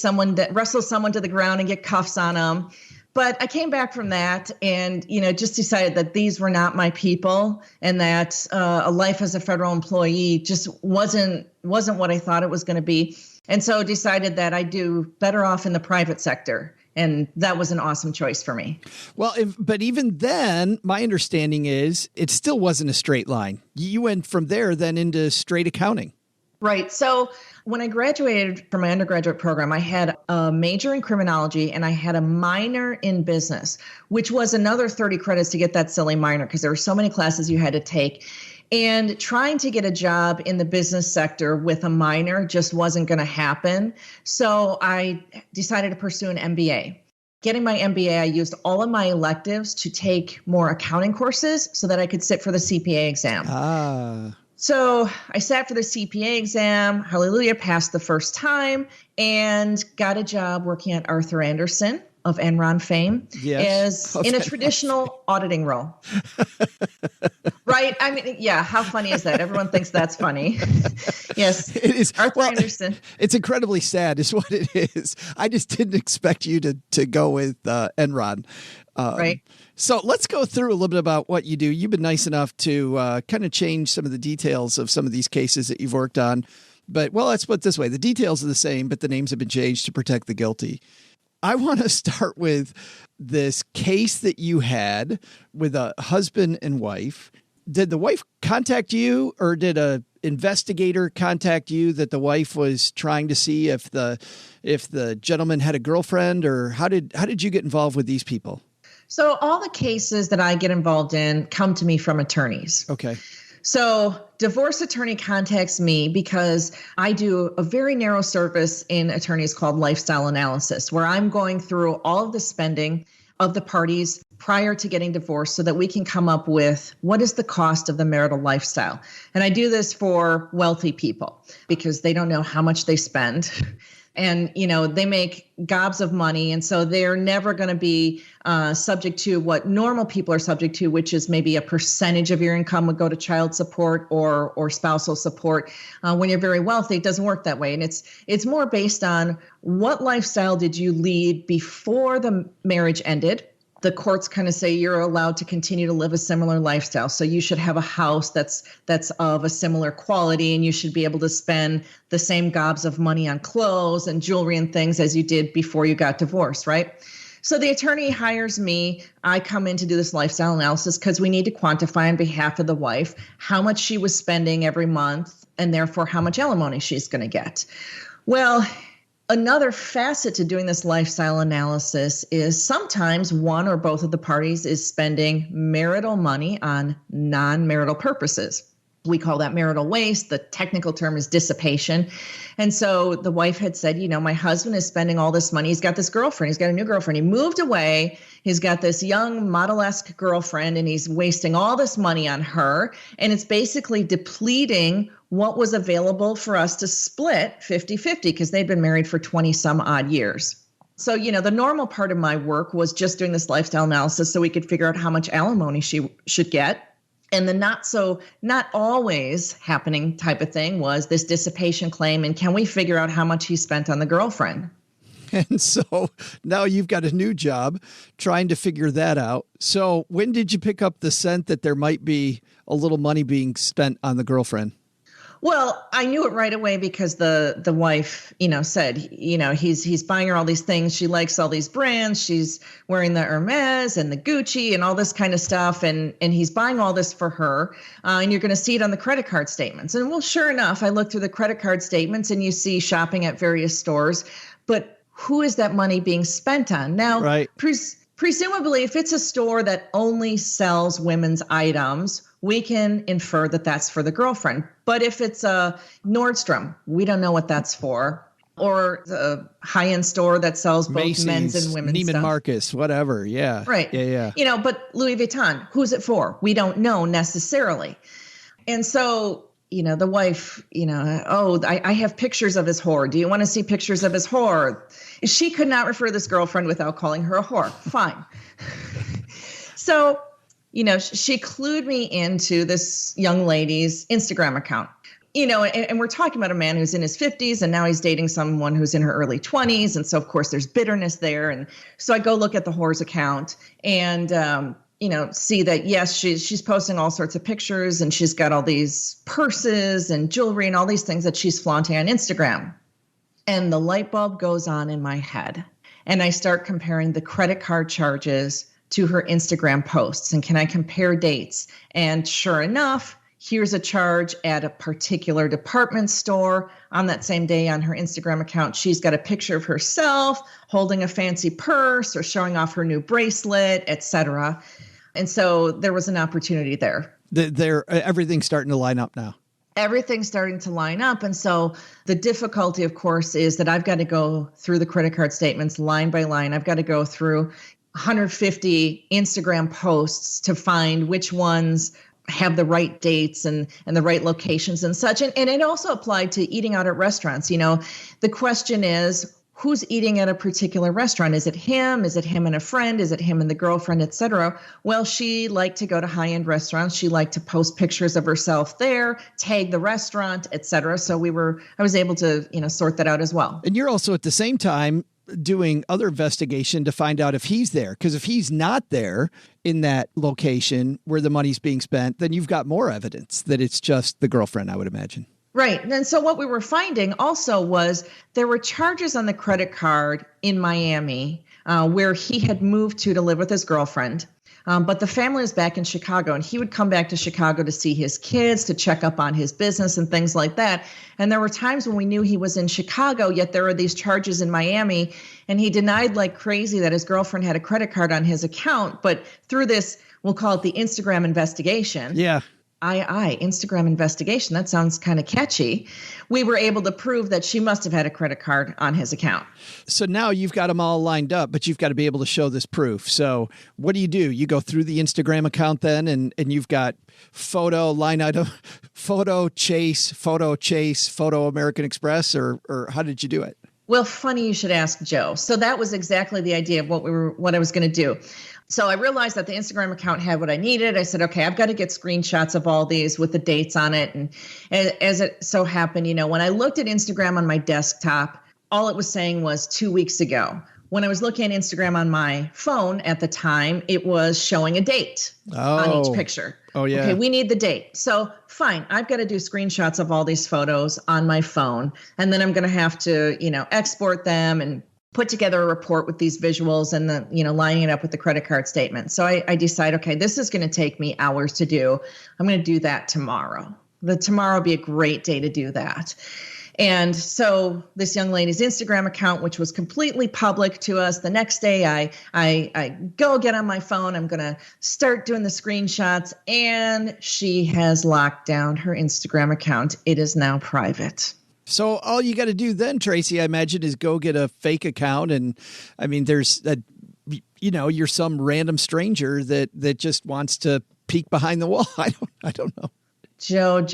Speaker 6: wrestle someone to the ground and get cuffs on them. But I came back from that and, you know, just decided that these were not my people and that a life as a federal employee just wasn't what I thought it was going to be. And so decided that I'd do better off in the private sector. And that was an awesome choice for me.
Speaker 4: Well, but even then, my understanding is it still wasn't a straight line. You went from there then into straight accounting.
Speaker 6: Right. So when I graduated from my undergraduate program, I had a major in criminology and I had a minor in business, which was another 30 credits to get that silly minor because there were so many classes you had to take. And trying to get a job in the business sector with a minor just wasn't going to happen. So I decided to pursue an MBA. Getting my MBA, I used all of my electives to take more accounting courses so that I could sit for the CPA exam. So I sat for the CPA exam, hallelujah, passed the first time, and got a job working at Arthur Andersen of Enron fame as in a traditional auditing role. Right? I mean, yeah, how funny is that? Everyone thinks that's funny. Yes.
Speaker 4: It is.
Speaker 6: Arthur Andersen.
Speaker 4: It's incredibly sad is what it is. I just didn't expect you to go with Enron.
Speaker 6: Right.
Speaker 4: So let's go through a little bit about what you do. You've been nice enough to kind of change some of the details of some of these cases that you've worked on. But, well, let's put it this way. The details are the same, but the names have been changed to protect the guilty. I want to start with this case that you had with a husband and wife. Did the wife contact you, or did a investigator contact you that the wife was trying to see if the gentleman had a girlfriend, or how did you get involved with these people?
Speaker 6: So all the cases that I get involved in come to me from attorneys.
Speaker 4: Okay.
Speaker 6: So divorce attorney contacts me because I do a very narrow service in attorneys called lifestyle analysis, where I'm going through all of the spending of the parties prior to getting divorced so that we can come up with what is the cost of the marital lifestyle. And I do this for wealthy people because they don't know how much they spend. And, they make gobs of money. And so they're never going to be subject to what normal people are subject to, which is maybe a percentage of your income would go to child support or spousal support. When you're very wealthy, it doesn't work that way. And it's more based on what lifestyle did you lead before the marriage ended. The courts kind of say you're allowed to continue to live a similar lifestyle. So you should have a house that's of a similar quality, and you should be able to spend the same gobs of money on clothes and jewelry and things as you did before you got divorced, right? So the attorney hires me. I come in to do this lifestyle analysis because we need to quantify on behalf of the wife how much she was spending every month and therefore how much alimony she's going to get. Well, another facet to doing this lifestyle analysis is sometimes one or both of the parties is spending marital money on non-marital purposes. We call that marital waste. The technical term is dissipation. And so the wife had said, my husband is spending all this money. He's got this girlfriend. He's got a new girlfriend. He moved away. He's got this young model-esque girlfriend, and he's wasting all this money on her. And it's basically depleting what was available for us to split 50-50 because they'd been married for 20 some odd years. So, the normal part of my work was just doing this lifestyle analysis so we could figure out how much alimony she should get. And the not always happening type of thing was this dissipation claim. And can we figure out how much he spent on the girlfriend?
Speaker 4: And so now you've got a new job trying to figure that out. So when did you pick up the scent that there might be a little money being spent on the girlfriend?
Speaker 6: Well, I knew it right away because the wife, said, he's buying her all these things. She likes all these brands. She's wearing the Hermes and the Gucci and all this kind of stuff. And he's buying all this for her. And you're going to see it on the credit card statements. And well, sure enough, I look through the credit card statements and you see shopping at various stores. But who is that money being spent on? Now,
Speaker 4: right.
Speaker 6: Presumably, if it's a store that only sells women's items, we can infer that that's for the girlfriend. But if it's a Nordstrom, we don't know what that's for. Or a high-end store that sells both Macy's, men's and women's
Speaker 4: Neiman
Speaker 6: stuff.
Speaker 4: Marcus, whatever. Yeah.
Speaker 6: Right.
Speaker 4: Yeah.
Speaker 6: But Louis Vuitton, who's it for? We don't know necessarily. And so, the wife, I have pictures of his whore. Do you want to see pictures of his whore? She could not refer to this girlfriend without calling her a whore. Fine. So, she clued me into this young lady's Instagram account. And we're talking about a man who's in his 50s and now he's dating someone who's in her early 20s. And so, of course, there's bitterness there. And so I go look at the whore's account and, see that, yes, she's posting all sorts of pictures and she's got all these purses and jewelry and all these things that she's flaunting on Instagram. And the light bulb goes on in my head. And I start comparing the credit card charges to her Instagram posts. And can I compare dates? And sure enough, here's a charge at a particular department store on that same day on her Instagram account. She's got a picture of herself holding a fancy purse or showing off her new bracelet, etc. And so there was an opportunity there.
Speaker 4: Everything's starting to line up now.
Speaker 6: Everything's starting to line up. And so the difficulty, of course, is that I've got to go through the credit card statements line by line. I've got to go through 150 Instagram posts to find which ones have the right dates and the right locations and such. And it also applied to eating out at restaurants. You know, the question is, who's eating at a particular restaurant? Is it him? Is it him and a friend? Is it him and the girlfriend, et cetera? Well, she liked to go to high-end restaurants. She liked to post pictures of herself there, tag the restaurant, et cetera. So I was able to, sort that out as well.
Speaker 4: And you're also at the same time doing other investigation to find out if he's there. Because if he's not there in that location where the money's being spent, then you've got more evidence that it's just the girlfriend, I would imagine.
Speaker 6: Right. And so what we were finding also was there were charges on the credit card in Miami where he had moved to live with his girlfriend. But the family was back in Chicago, and he would come back to Chicago to see his kids, to check up on his business and things like that. And there were times when we knew he was in Chicago, yet there were these charges in Miami. And he denied like crazy that his girlfriend had a credit card on his account. But through this, we'll call it the Instagram investigation.
Speaker 4: Yeah.
Speaker 6: Instagram investigation. That sounds kind of catchy. We were able to prove that she must have had a credit card on his account.
Speaker 4: So now you've got them all lined up, but you've got to be able to show this proof. So what do? You go through the Instagram account then, and you've got photo, line item, photo chase, photo American Express, or how did you do it?
Speaker 6: Well, funny you should ask, Joe. So that was exactly the idea of what I was going to do. So I realized that the Instagram account had what I needed. I said, okay, I've got to get screenshots of all these with the dates on it. And as it so happened, when I looked at Instagram on my desktop, all it was saying was 2 weeks ago. When I was looking at Instagram on my phone at the time, it was showing a date on each picture.
Speaker 4: Oh, yeah.
Speaker 6: Okay, we need the date. So fine, I've got to do screenshots of all these photos on my phone. And then I'm going to have to, export them and put together a report with these visuals and lining it up with the credit card statement. So I decide, okay, this is going to take me hours to do. I'm going to do that tomorrow. Tomorrow will be a great day to do that. And so this young lady's Instagram account, which was completely public to us, the next day I go get on my phone. I'm going to start doing the screenshots, and she has locked down her Instagram account. It is now private.
Speaker 4: So all you got to do then, Tracy, I imagine, is go get a fake account. And I mean, there's you're some random stranger that just wants to peek behind the wall. I don't know.
Speaker 6: Joe.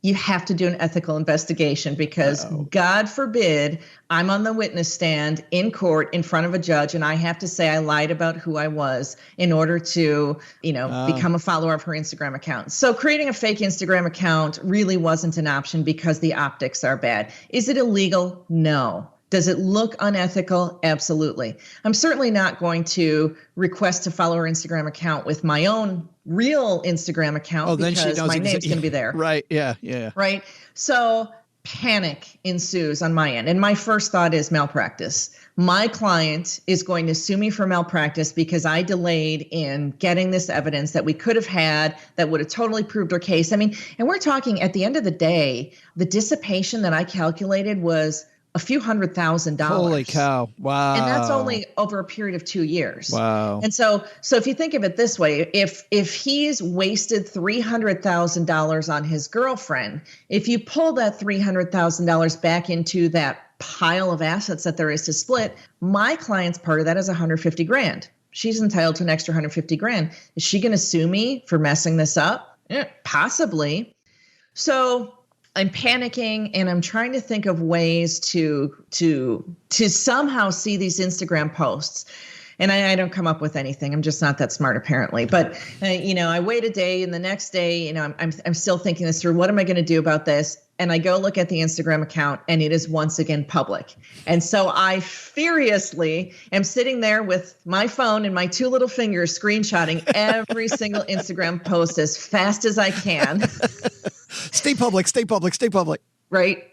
Speaker 6: You have to do an ethical investigation because God forbid I'm on the witness stand in court in front of a judge and I have to say I lied about who I was in order to, become a follower of her Instagram account. So creating a fake Instagram account really wasn't an option because the optics are bad. Is it illegal? No. Does it look unethical? Absolutely. I'm certainly not going to request to follow her Instagram account with my own real Instagram account because my name's going to be there.
Speaker 4: Right. Yeah.
Speaker 6: Right. So panic ensues on my end. And my first thought is malpractice. My client is going to sue me for malpractice because I delayed in getting this evidence that we could have had that would have totally proved her case. I mean, and we're talking at the end of the day, the dissipation that I calculated was a few $100,000.
Speaker 4: Holy cow. Wow.
Speaker 6: And that's only over a period of 2 years.
Speaker 4: Wow.
Speaker 6: And so if you think of it this way, if he's wasted $300,000 on his girlfriend, if you pull that $300,000 back into that pile of assets that there is to split, my client's part of that is $150,000. She's entitled to an extra $150,000. Is she going to sue me for messing this up? Possibly. So I'm panicking and I'm trying to think of ways to somehow see these Instagram posts. And I don't come up with anything. I'm just not that smart, apparently. But, I wait a day and the next day, I'm still thinking this through. What am I going to do about this? And I go look at the Instagram account and it is once again public. And so I furiously am sitting there with my phone and my two little fingers screenshotting every single Instagram post as fast as I can.
Speaker 4: Stay public.
Speaker 6: Right.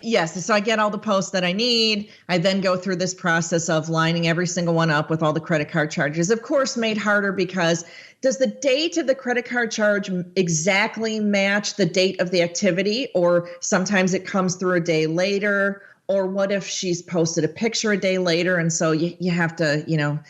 Speaker 6: Yes. So I get all the posts that I need. I then go through this process of lining every single one up with all the credit card charges, of course, made harder because does the date of the credit card charge exactly match the date of the activity? Or sometimes it comes through a day later. Or what if she's posted a picture a day later? And so you have to,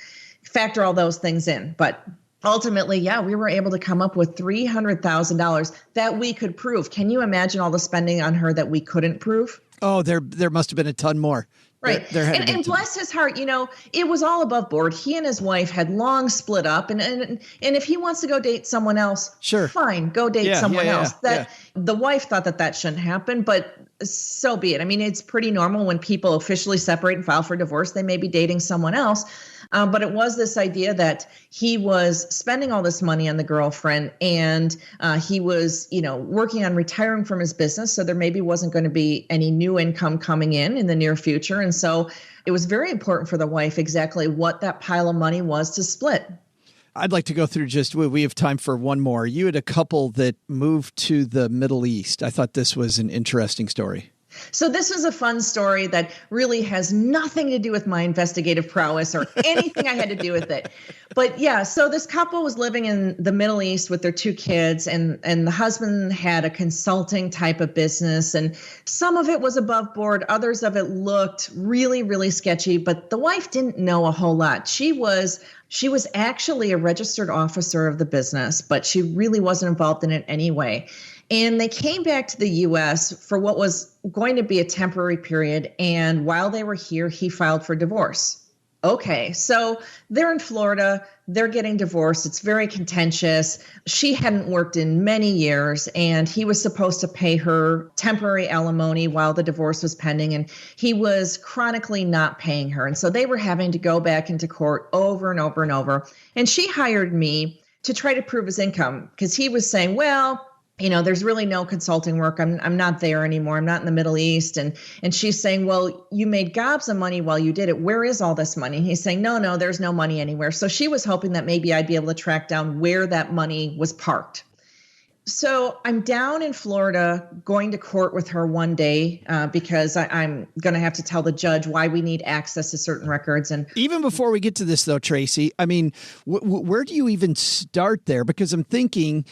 Speaker 6: factor all those things in. But ultimately, yeah, we were able to come up with $300,000 that we could prove. Can you imagine all the spending on her that we couldn't prove?
Speaker 4: Oh, there must have been a ton more.
Speaker 6: Right. And bless his heart, it was all above board. He and his wife had long split up. And if he wants to go date someone else,
Speaker 4: sure,
Speaker 6: fine, go date someone else. The wife thought that shouldn't happen, but so be it. I mean, it's pretty normal when people officially separate and file for divorce, they may be dating someone else. But it was this idea that he was spending all this money on the girlfriend, and he was, working on retiring from his business. So there maybe wasn't going to be any new income coming in the near future. And so it was very important for the wife exactly what that pile of money was to split.
Speaker 4: I'd like to go through we have time for one more. You had a couple that moved to the Middle East. I thought this was an interesting story.
Speaker 6: So this was a fun story that really has nothing to do with my investigative prowess or anything I had to do with it. But yeah, so this couple was living in the Middle East with their 2 kids, and the husband had a consulting type of business, and some of it was above board. Others of it looked really, really sketchy, but the wife didn't know a whole lot. She was actually a registered officer of the business, but she really wasn't involved in it anyway. And they came back to the U.S. for what was going to be a temporary period. And while they were here, he filed for divorce. Okay, so they're in Florida. They're getting divorced. It's very contentious. She hadn't worked in many years, and he was supposed to pay her temporary alimony while the divorce was pending. And he was chronically not paying her. And so they were having to go back into court over and over and over. And she hired me to try to prove his income, because he was saying, well, there's really no consulting work. I'm not there anymore. I'm not in the Middle East. And she's saying, well, you made gobs of money while you did it. Where is all this money? And he's saying, no, there's no money anywhere. So she was hoping that maybe I'd be able to track down where that money was parked. So I'm down in Florida going to court with her one day because I'm going to have to tell the judge why we need access to certain records. And
Speaker 4: even before we get to this, though, Tracy, I mean, where do you even start there? Because I'm thinking,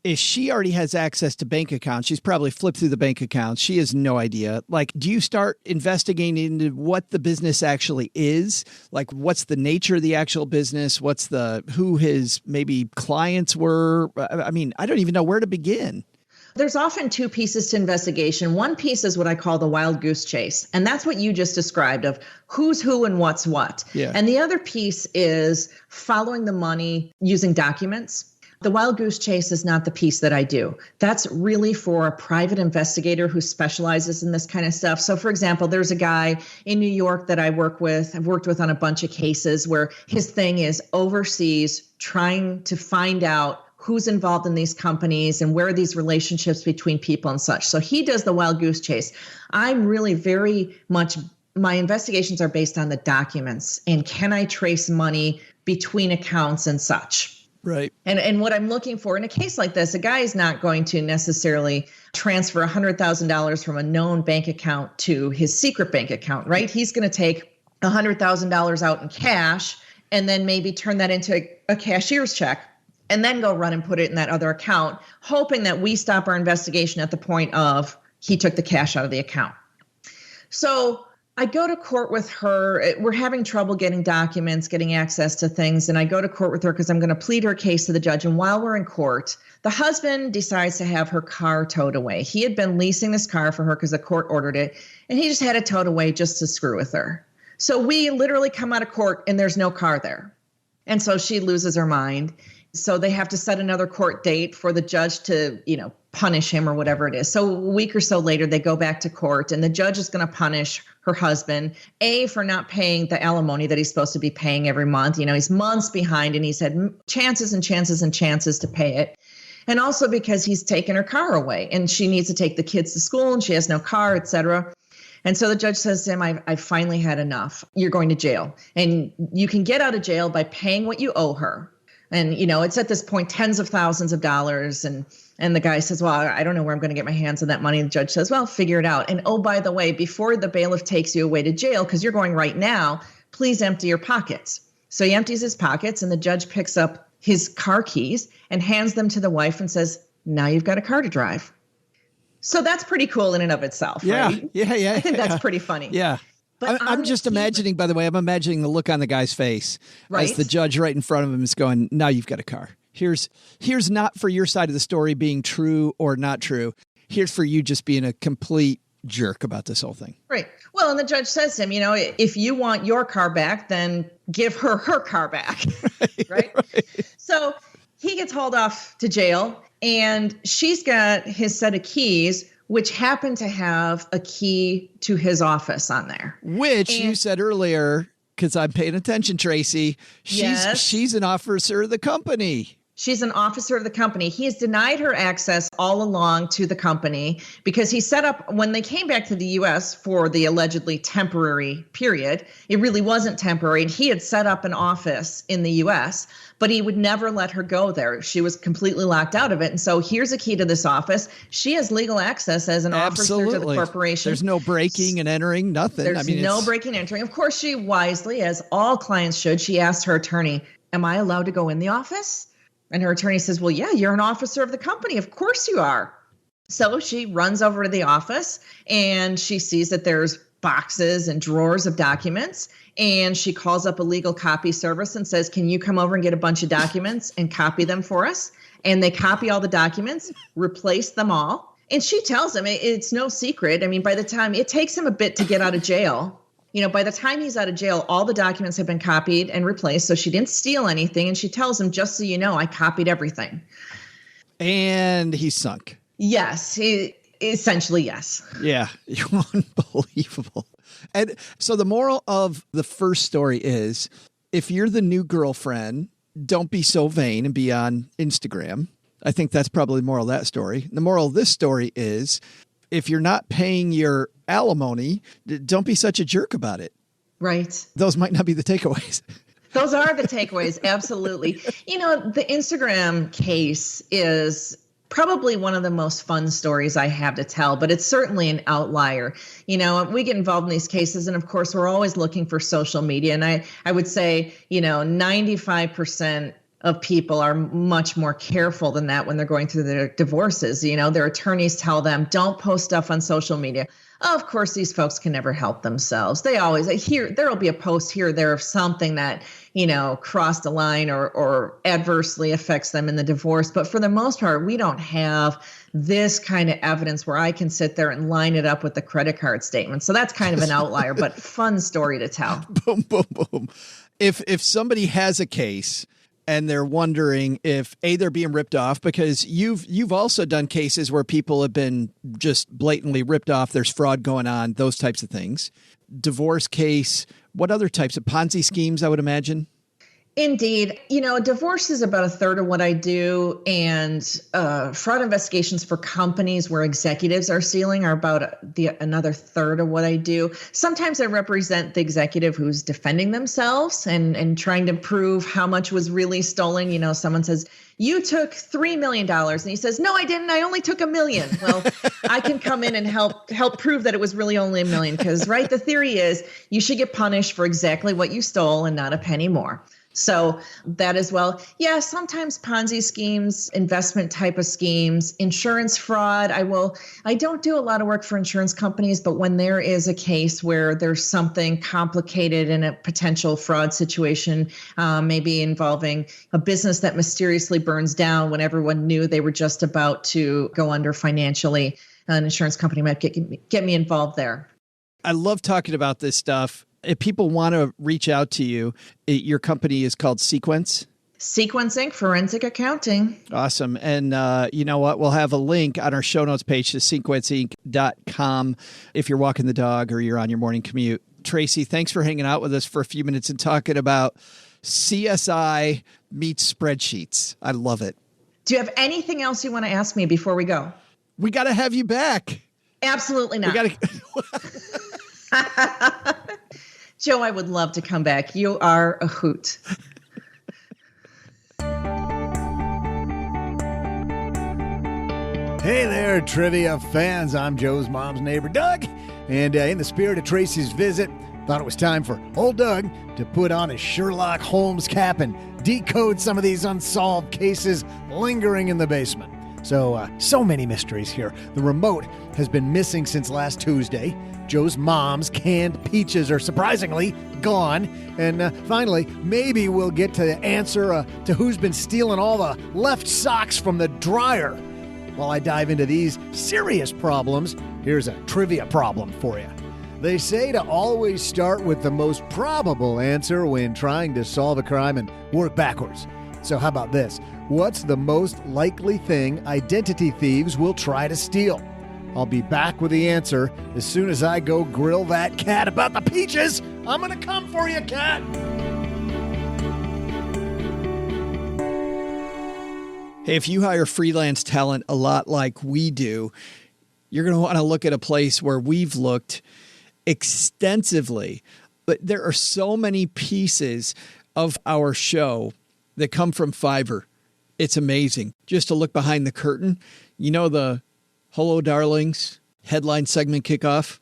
Speaker 4: if she already has access to bank accounts, she's probably flipped through the bank accounts. She has no idea. Like, do you start investigating into what the business actually is? Like, what's the nature of the actual business? Who his maybe clients were? I mean, I don't even know where to begin.
Speaker 6: There's often 2 pieces to investigation. One piece is what I call the wild goose chase. And that's what you just described of who's who and what's what.
Speaker 4: Yeah.
Speaker 6: And the other piece is following the money using documents. The wild goose chase is not the piece that I do. That's really for a private investigator who specializes in this kind of stuff. So, for example, there's a guy in New York that I've worked with on a bunch of cases where his thing is overseas trying to find out who's involved in these companies and where are these relationships between people and such. So he does the wild goose chase. I'm really very much, my investigations are based on the documents and can I trace money between accounts and such.
Speaker 4: Right.
Speaker 6: And what I'm looking for in a case like this, a guy is not going to necessarily transfer $100,000 from a known bank account to his secret bank account, right? He's going to take $100,000 out in cash and then maybe turn that into a cashier's check and then go run and put it in that other account, hoping that we stop our investigation at the point of he took the cash out of the account. So I go to court with her. We're having trouble getting documents, getting access to things. And I go to court with her because I'm going to plead her case to the judge. And while we're in court, the husband decides to have her car towed away. He had been leasing this car for her because the court ordered it. And he just had it towed away just to screw with her. So we literally come out of court and there's no car there. And so she loses her mind. So they have to set another court date for the judge to, punish him or whatever it is. So a week or so later, they go back to court and the judge is going to punish her husband, for not paying the alimony that he's supposed to be paying every month. He's months behind and he's had chances and chances and chances to pay it. And also because he's taken her car away and she needs to take the kids to school and she has no car, etc. And so the judge says to him, I finally had enough. You're going to jail and you can get out of jail by paying what you owe her. And, it's at this point, tens of thousands of dollars. And the guy says, well, I don't know where I'm going to get my hands on that money. And the judge says, well, figure it out. And oh, by the way, before the bailiff takes you away to jail, because you're going right now, please empty your pockets. So he empties his pockets and the judge picks up his car keys and hands them to the wife and says, now you've got a car to drive. So that's pretty cool in and of itself, right?
Speaker 4: Yeah.
Speaker 6: I think that's pretty funny.
Speaker 4: Yeah.
Speaker 6: But
Speaker 4: I'm just imagining, by the way, I'm imagining the look on the guy's face as the judge right in front of him is going, now you've got a car. Here's not for your side of the story being true or not true. Here's for you just being a complete jerk about this whole thing.
Speaker 6: Right. Well, and the judge says to him, if you want your car back, then give her car back. Right? So he gets hauled off to jail, and she's got his set of keys, which happen to have a key to his office on there.
Speaker 4: Which you said earlier, because I'm paying attention, Tracy, she's an officer of the company.
Speaker 6: She's an officer of the company. He has denied her access all along to the company because he set up, when they came back to the U.S. for the allegedly temporary period, it really wasn't temporary. And he had set up an office in the U.S., but he would never let her go there. She was completely locked out of it. And so here's a key to this office. She has legal access as an officer to the corporation.
Speaker 4: There's no breaking and entering, nothing.
Speaker 6: There's no breaking and entering. Of course, she wisely, as all clients should, she asked her attorney, am I allowed to go in the office? And her attorney says, well, yeah, you're an officer of the company. Of course you are. So she runs over to the office and she sees that there's boxes and drawers of documents. And she calls up a legal copy service and says, can you come over and get a bunch of documents and copy them for us? And they copy all the documents, replace them all. And she tells him it's no secret. I mean, by the time it takes him a bit to get out of jail, by the time he's out of jail, all the documents have been copied and replaced. So she didn't steal anything. And she tells him, just so you know, I copied everything.
Speaker 4: And he's sunk.
Speaker 6: Yes. Essentially, yes.
Speaker 4: Yeah. Unbelievable. And so the moral of the first story is, if you're the new girlfriend, don't be so vain and be on Instagram. I think that's probably the moral of that story. The moral of this story is, if you're not paying your alimony, don't be such a jerk about it.
Speaker 6: Right.
Speaker 4: Those might not be the takeaways.
Speaker 6: Those are the takeaways. Absolutely. The Instagram case is probably one of the most fun stories I have to tell, but it's certainly an outlier. We get involved in these cases, and of course, we're always looking for social media. And I would say, 95% of people are much more careful than that when they're going through their divorces. Their attorneys tell them, don't post stuff on social media. Of course, these folks can never help themselves. They always there'll be a post here or there of something that, crossed a line or adversely affects them in the divorce. But for the most part, we don't have this kind of evidence where I can sit there and line it up with the credit card statement. So that's kind of an outlier, but fun story to tell.
Speaker 4: Boom, boom, boom. If somebody has a case and they're wondering if they're being ripped off, because you've also done cases where people have been just blatantly ripped off. There's fraud going on, those types of things. Divorce case, what other types of Ponzi schemes, I would imagine?
Speaker 6: Indeed. Divorce is about a third of what I do, and fraud investigations for companies where executives are stealing are about another third of what I do. Sometimes I represent the executive who's defending themselves and trying to prove how much was really stolen. Someone says, you took $3 million. And he says, no, I didn't. I only took $1 million. Well, I can come in and help prove that it was really only $1 million because, right, the theory is you should get punished for exactly what you stole and not a penny more. So that as well. Yeah, sometimes Ponzi schemes, investment type of schemes, insurance fraud. I don't do a lot of work for insurance companies, but when there is a case where there's something complicated in a potential fraud situation, maybe involving a business that mysteriously burns down when everyone knew they were just about to go under financially, an insurance company might get me involved there.
Speaker 4: I love talking about this stuff. If people want to reach out to you, your company is called Sequence.
Speaker 6: Sequencing, forensic accounting.
Speaker 4: Awesome. And you know what? We'll have a link on our show notes page to sequenceinc.com if you're walking the dog or you're on your morning commute. Tracy, thanks for hanging out with us for a few minutes and talking about CSI meets spreadsheets. I love it.
Speaker 6: Do you have anything else you want to ask me before we go?
Speaker 4: We got to have you back.
Speaker 6: Absolutely not. Joe, I would love to come back. You are a hoot.
Speaker 2: Hey there, trivia fans. I'm Joe's mom's neighbor, Doug. And in the spirit of Tracy's visit, thought it was time for old Doug to put on his Sherlock Holmes cap and decode some of these unsolved cases lingering in the basement. So many mysteries here. The remote has been missing since last Tuesday. Joe's mom's canned peaches are surprisingly gone. And finally, maybe we'll get to the answer to who's been stealing all the left socks from the dryer. While I dive into these serious problems, here's a trivia problem for you. They say to always start with the most probable answer when trying to solve a crime and work backwards. So how about this? What's the most likely thing identity thieves will try to steal? I'll be back with the answer as soon as I go grill that cat about the peaches. I'm going to come for you, cat.
Speaker 4: Hey, if you hire freelance talent a lot like we do, you're going to want to look at a place where we've looked extensively. But there are so many pieces of our show that come from Fiverr. It's amazing. Just to look behind the curtain, you know the Hello Darlings headline segment kickoff?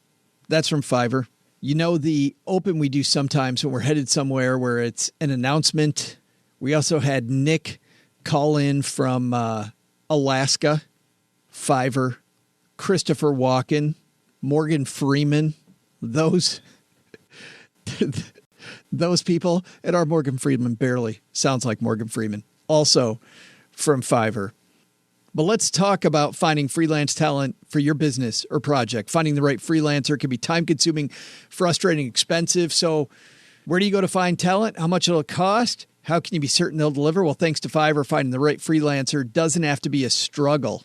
Speaker 4: That's from Fiverr. You know the open we do sometimes when we're headed somewhere where it's an announcement. We also had Nick call in from Alaska, Fiverr, Christopher Walken, Morgan Freeman, those people. And our Morgan Freeman barely sounds like Morgan Freeman, also from Fiverr. But let's talk about finding freelance talent for your business or project. Finding the right freelancer can be time-consuming, frustrating, expensive. So where do you go to find talent? How much it'll cost? How can you be certain they'll deliver? Well, thanks to Fiverr, finding the right freelancer doesn't have to be a struggle.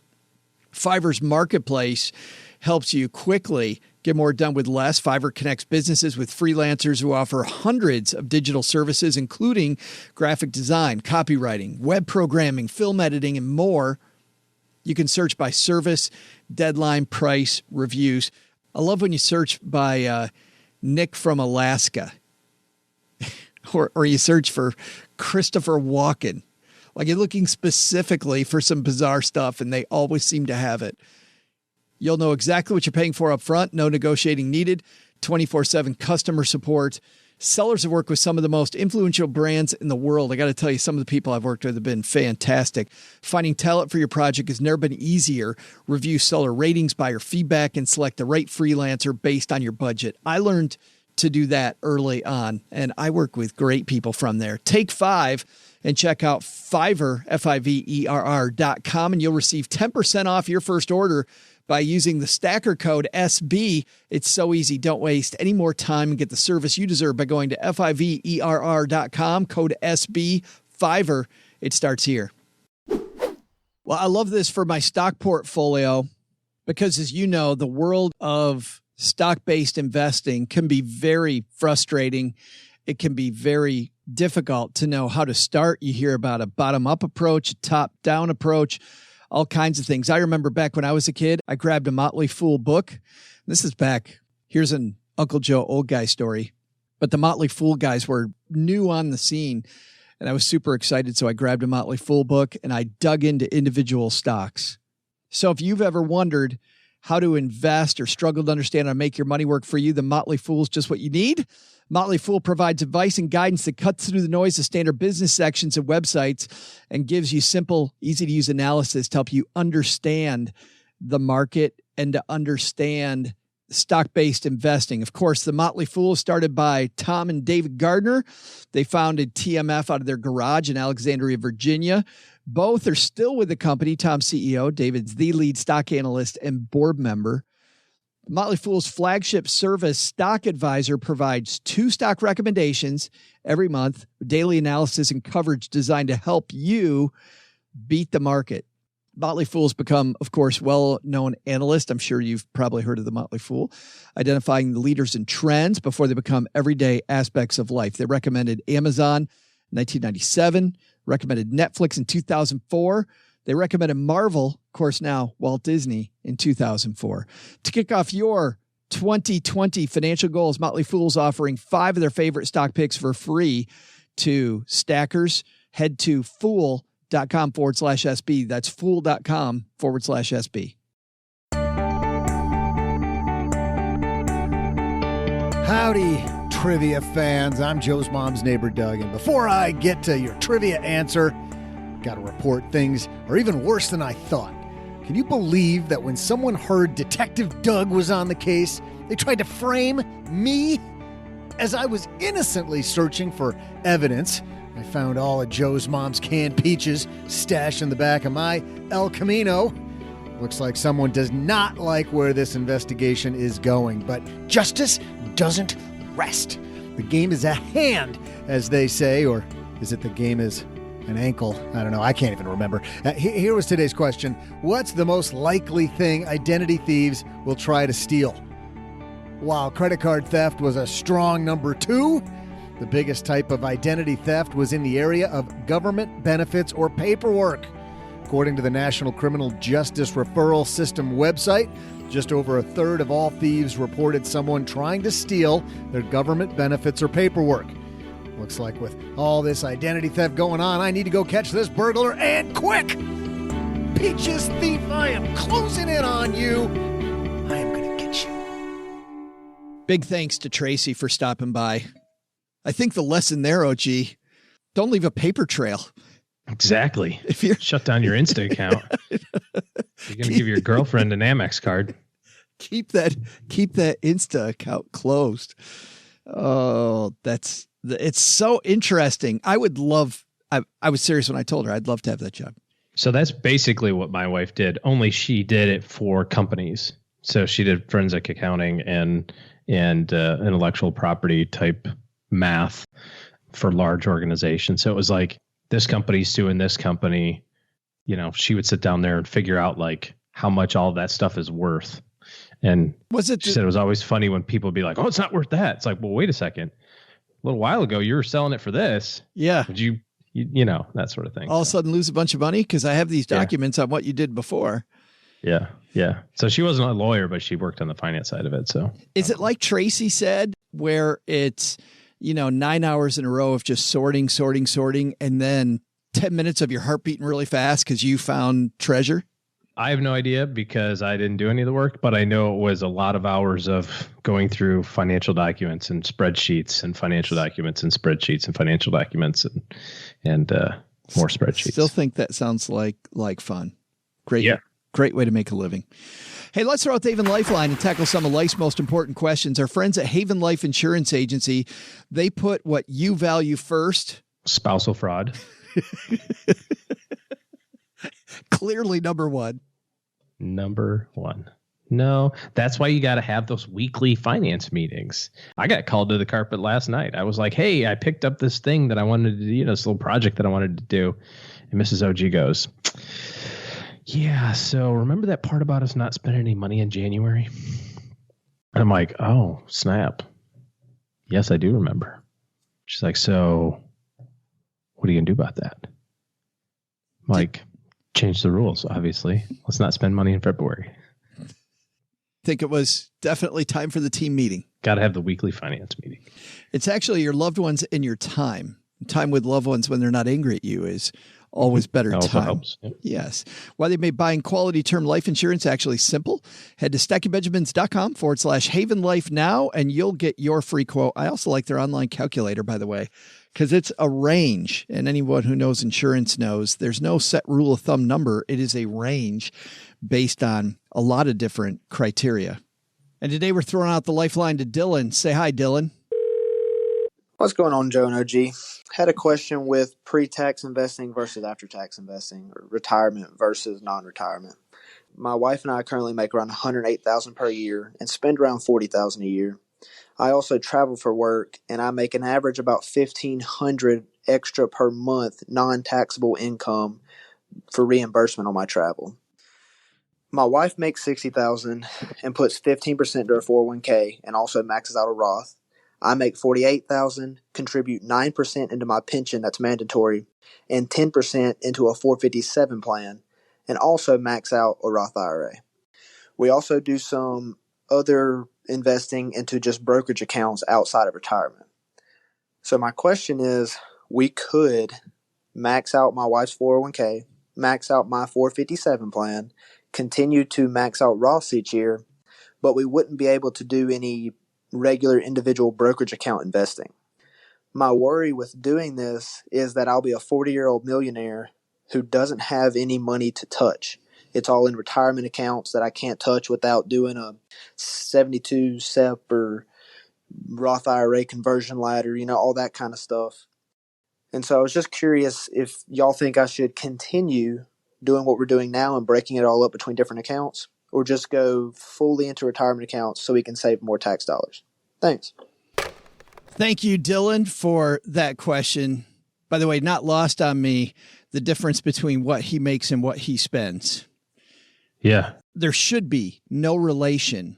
Speaker 4: Fiverr's marketplace helps you quickly get more done with less. Fiverr connects businesses with freelancers who offer hundreds of digital services, including graphic design, copywriting, web programming, film editing, and more. You can search by service, deadline, price, reviews. I love when you search by Nick from Alaska or you search for Christopher Walken. Like you're looking specifically for some bizarre stuff, and they always seem to have it. You'll know exactly what you're paying for up front. No negotiating needed. 24/7 customer support. Sellers have worked with some of the most influential brands in the world. I got to tell you, some of the people I've worked with have been fantastic. Finding talent for your project has never been easier. Review seller ratings, buyer feedback, and select the right freelancer based on your budget. I learned to do that early on, and I work with great people from there. Take 5 and check out Fiverr, Fiverr.com, and you'll receive 10% off your first order by using the stacker code SB. It's so easy. Don't waste any more time and get the service you deserve by going to Fiverr.com, code SB, Fiverr. It starts here. Well, I love this for my stock portfolio because, as you know, the world of stock-based investing can be very frustrating. It can be very difficult to know how to start. You hear about a bottom-up approach, a top-down approach, all kinds of things. I remember back when I was a kid, I grabbed a Motley Fool book. This is back, here's an Uncle Joe old guy story. But the Motley Fool guys were new on the scene, and I was super excited. So I grabbed a Motley Fool book and I dug into individual stocks. So if you've ever wondered how to invest or struggled to understand how to make your money work for you, the Motley Fool is just what you need. Motley Fool provides advice and guidance that cuts through the noise of standard business sections of websites and gives you simple, easy-to-use analysis to help you understand the market and to understand stock-based investing. Of course, the Motley Fool is started by Tom and David Gardner. They founded TMF out of their garage in Alexandria, Virginia. Both are still with the company. Tom's CEO, David's the lead stock analyst and board member. Motley Fool's flagship service, Stock Advisor, provides 2 stock recommendations every month, daily analysis and coverage designed to help you beat the market. Motley Fool's become, of course, well-known analyst. I'm sure you've probably heard of the Motley Fool, identifying the leaders and trends before they become everyday aspects of life. They recommended Amazon in 1997, recommended Netflix in 2004. They recommended Marvel, of course, now Walt Disney, in 2004. To kick off your 2020 financial goals, Motley Fool's offering 5 of their favorite stock picks for free to stackers. Head to fool.com/SB. That's fool.com/SB.
Speaker 2: Howdy, trivia fans. I'm Joe's mom's neighbor, Doug. And before I get to your trivia answer, got to report things are even worse than I thought. Can you believe that when someone heard Detective Doug was on the case, they tried to frame me? As I was innocently searching for evidence, I found all of Joe's mom's canned peaches stashed in the back of my El Camino. Looks like someone does not like where this investigation is going, but justice doesn't rest. The game is at hand, as they say, or is it the game is an ankle? I don't know. I can't even remember. Here was today's question. What's the most likely thing identity thieves will try to steal? While credit card theft was a strong number 2, the biggest type of identity theft was in the area of government benefits or paperwork. According to the National Criminal Justice Referral System website, just over a third of all thieves reported someone trying to steal their government benefits or paperwork. Looks like with all this identity theft going on, I need to go catch this burglar, and quick! Peaches thief, I am closing in on you. I am going to get you.
Speaker 4: Big thanks to Tracy for stopping by. I think the lesson there, OG, don't leave a paper trail.
Speaker 3: Exactly.
Speaker 4: If you're
Speaker 3: shut down your Insta account, you're going to give your girlfriend an Amex card. Keep
Speaker 4: that Insta account closed. Oh, it's so interesting. I was serious when I told her I'd love to have that job.
Speaker 3: So that's basically what my wife did, only she did it for companies. So she did forensic accounting and intellectual property type math for large organizations. So it was like, this company's suing this company. You know, she would sit down there and figure out like how much all of that stuff is worth. And she said it was always funny when people would be like, oh, it's not worth that. It's like, well, wait a second. A little while ago, you were selling it for this.
Speaker 4: Yeah.
Speaker 3: Would you know, that sort of thing.
Speaker 4: All of a sudden lose a bunch of money because I have these documents on what you did before.
Speaker 3: Yeah. Yeah. So she wasn't a lawyer, but she worked on the finance side of it. So
Speaker 4: is it like Tracy said, where it's, 9 hours in a row of just sorting, and then 10 minutes of your heart beating really fast because you found treasure?
Speaker 3: I have no idea because I didn't do any of the work, but I know it was a lot of hours of going through financial documents and spreadsheets and financial documents and spreadsheets and financial documents and more spreadsheets.
Speaker 4: Still think that sounds like fun. Great. Yeah. Great way to make a living. Hey, let's throw out the Haven Lifeline and tackle some of life's most important questions. Our friends at Haven Life Insurance Agency, they put what you value first.
Speaker 3: Spousal fraud.
Speaker 4: Clearly number one.
Speaker 3: Number one. No, that's why you got to have those weekly finance meetings. I got called to the carpet last night. I was like, hey, I picked up this thing that I wanted to do, this little project that I wanted to do. And Mrs. OG goes, yeah, so remember that part about us not spending any money in January? And I'm like, oh, snap. Yes, I do remember. She's like, so what are you going to do about that? I'm like, change the rules, obviously. Let's not spend money in February.
Speaker 4: Think it was definitely time for the team meeting.
Speaker 3: Got to have the weekly finance meeting.
Speaker 4: It's actually your loved ones and your time. Time with loved ones when they're not angry at you is always better time.
Speaker 3: Helps. Yep.
Speaker 4: Yes. Why they made buying quality term life insurance actually simple. Head to stackingbenjamins.com/Haven Life now, and you'll get your free quote. I also like their online calculator, by the way, because it's a range. And anyone who knows insurance knows there's no set rule of thumb number. It is a range based on a lot of different criteria. And today we're throwing out the lifeline to Dillon. Say hi, Dillon.
Speaker 7: What's going on, Joe and OG? Had a question with pre-tax investing versus after-tax investing, or retirement versus non-retirement. My wife and I currently make around $108,000 per year and spend around $40,000 a year. I also travel for work, and I make an average about $1,500 extra per month non-taxable income for reimbursement on my travel. My wife makes $60,000 and puts 15% into her 401k and also maxes out a Roth. I make $48,000, contribute 9% into my pension that's mandatory, and 10% into a 457 plan, and also max out a Roth IRA. We also do some other investing into just brokerage accounts outside of retirement. So my question is, we could max out my wife's 401k, max out my 457 plan, continue to max out Roths each year, but we wouldn't be able to do any regular individual brokerage account investing. My worry with doing this is that I'll be a 40-year-old millionaire who doesn't have any money to touch. It's all in retirement accounts that I can't touch without doing a 72 SEP or Roth IRA conversion ladder, all that kind of stuff. And so I was just curious if y'all think I should continue doing what we're doing now and breaking it all up between different accounts, or just go fully into retirement accounts so we can save more tax dollars. Thanks.
Speaker 4: Thank you, Dillon, for that question. By the way, not lost on me, the difference between what he makes and what he spends.
Speaker 3: Yeah.
Speaker 4: There should be no relation.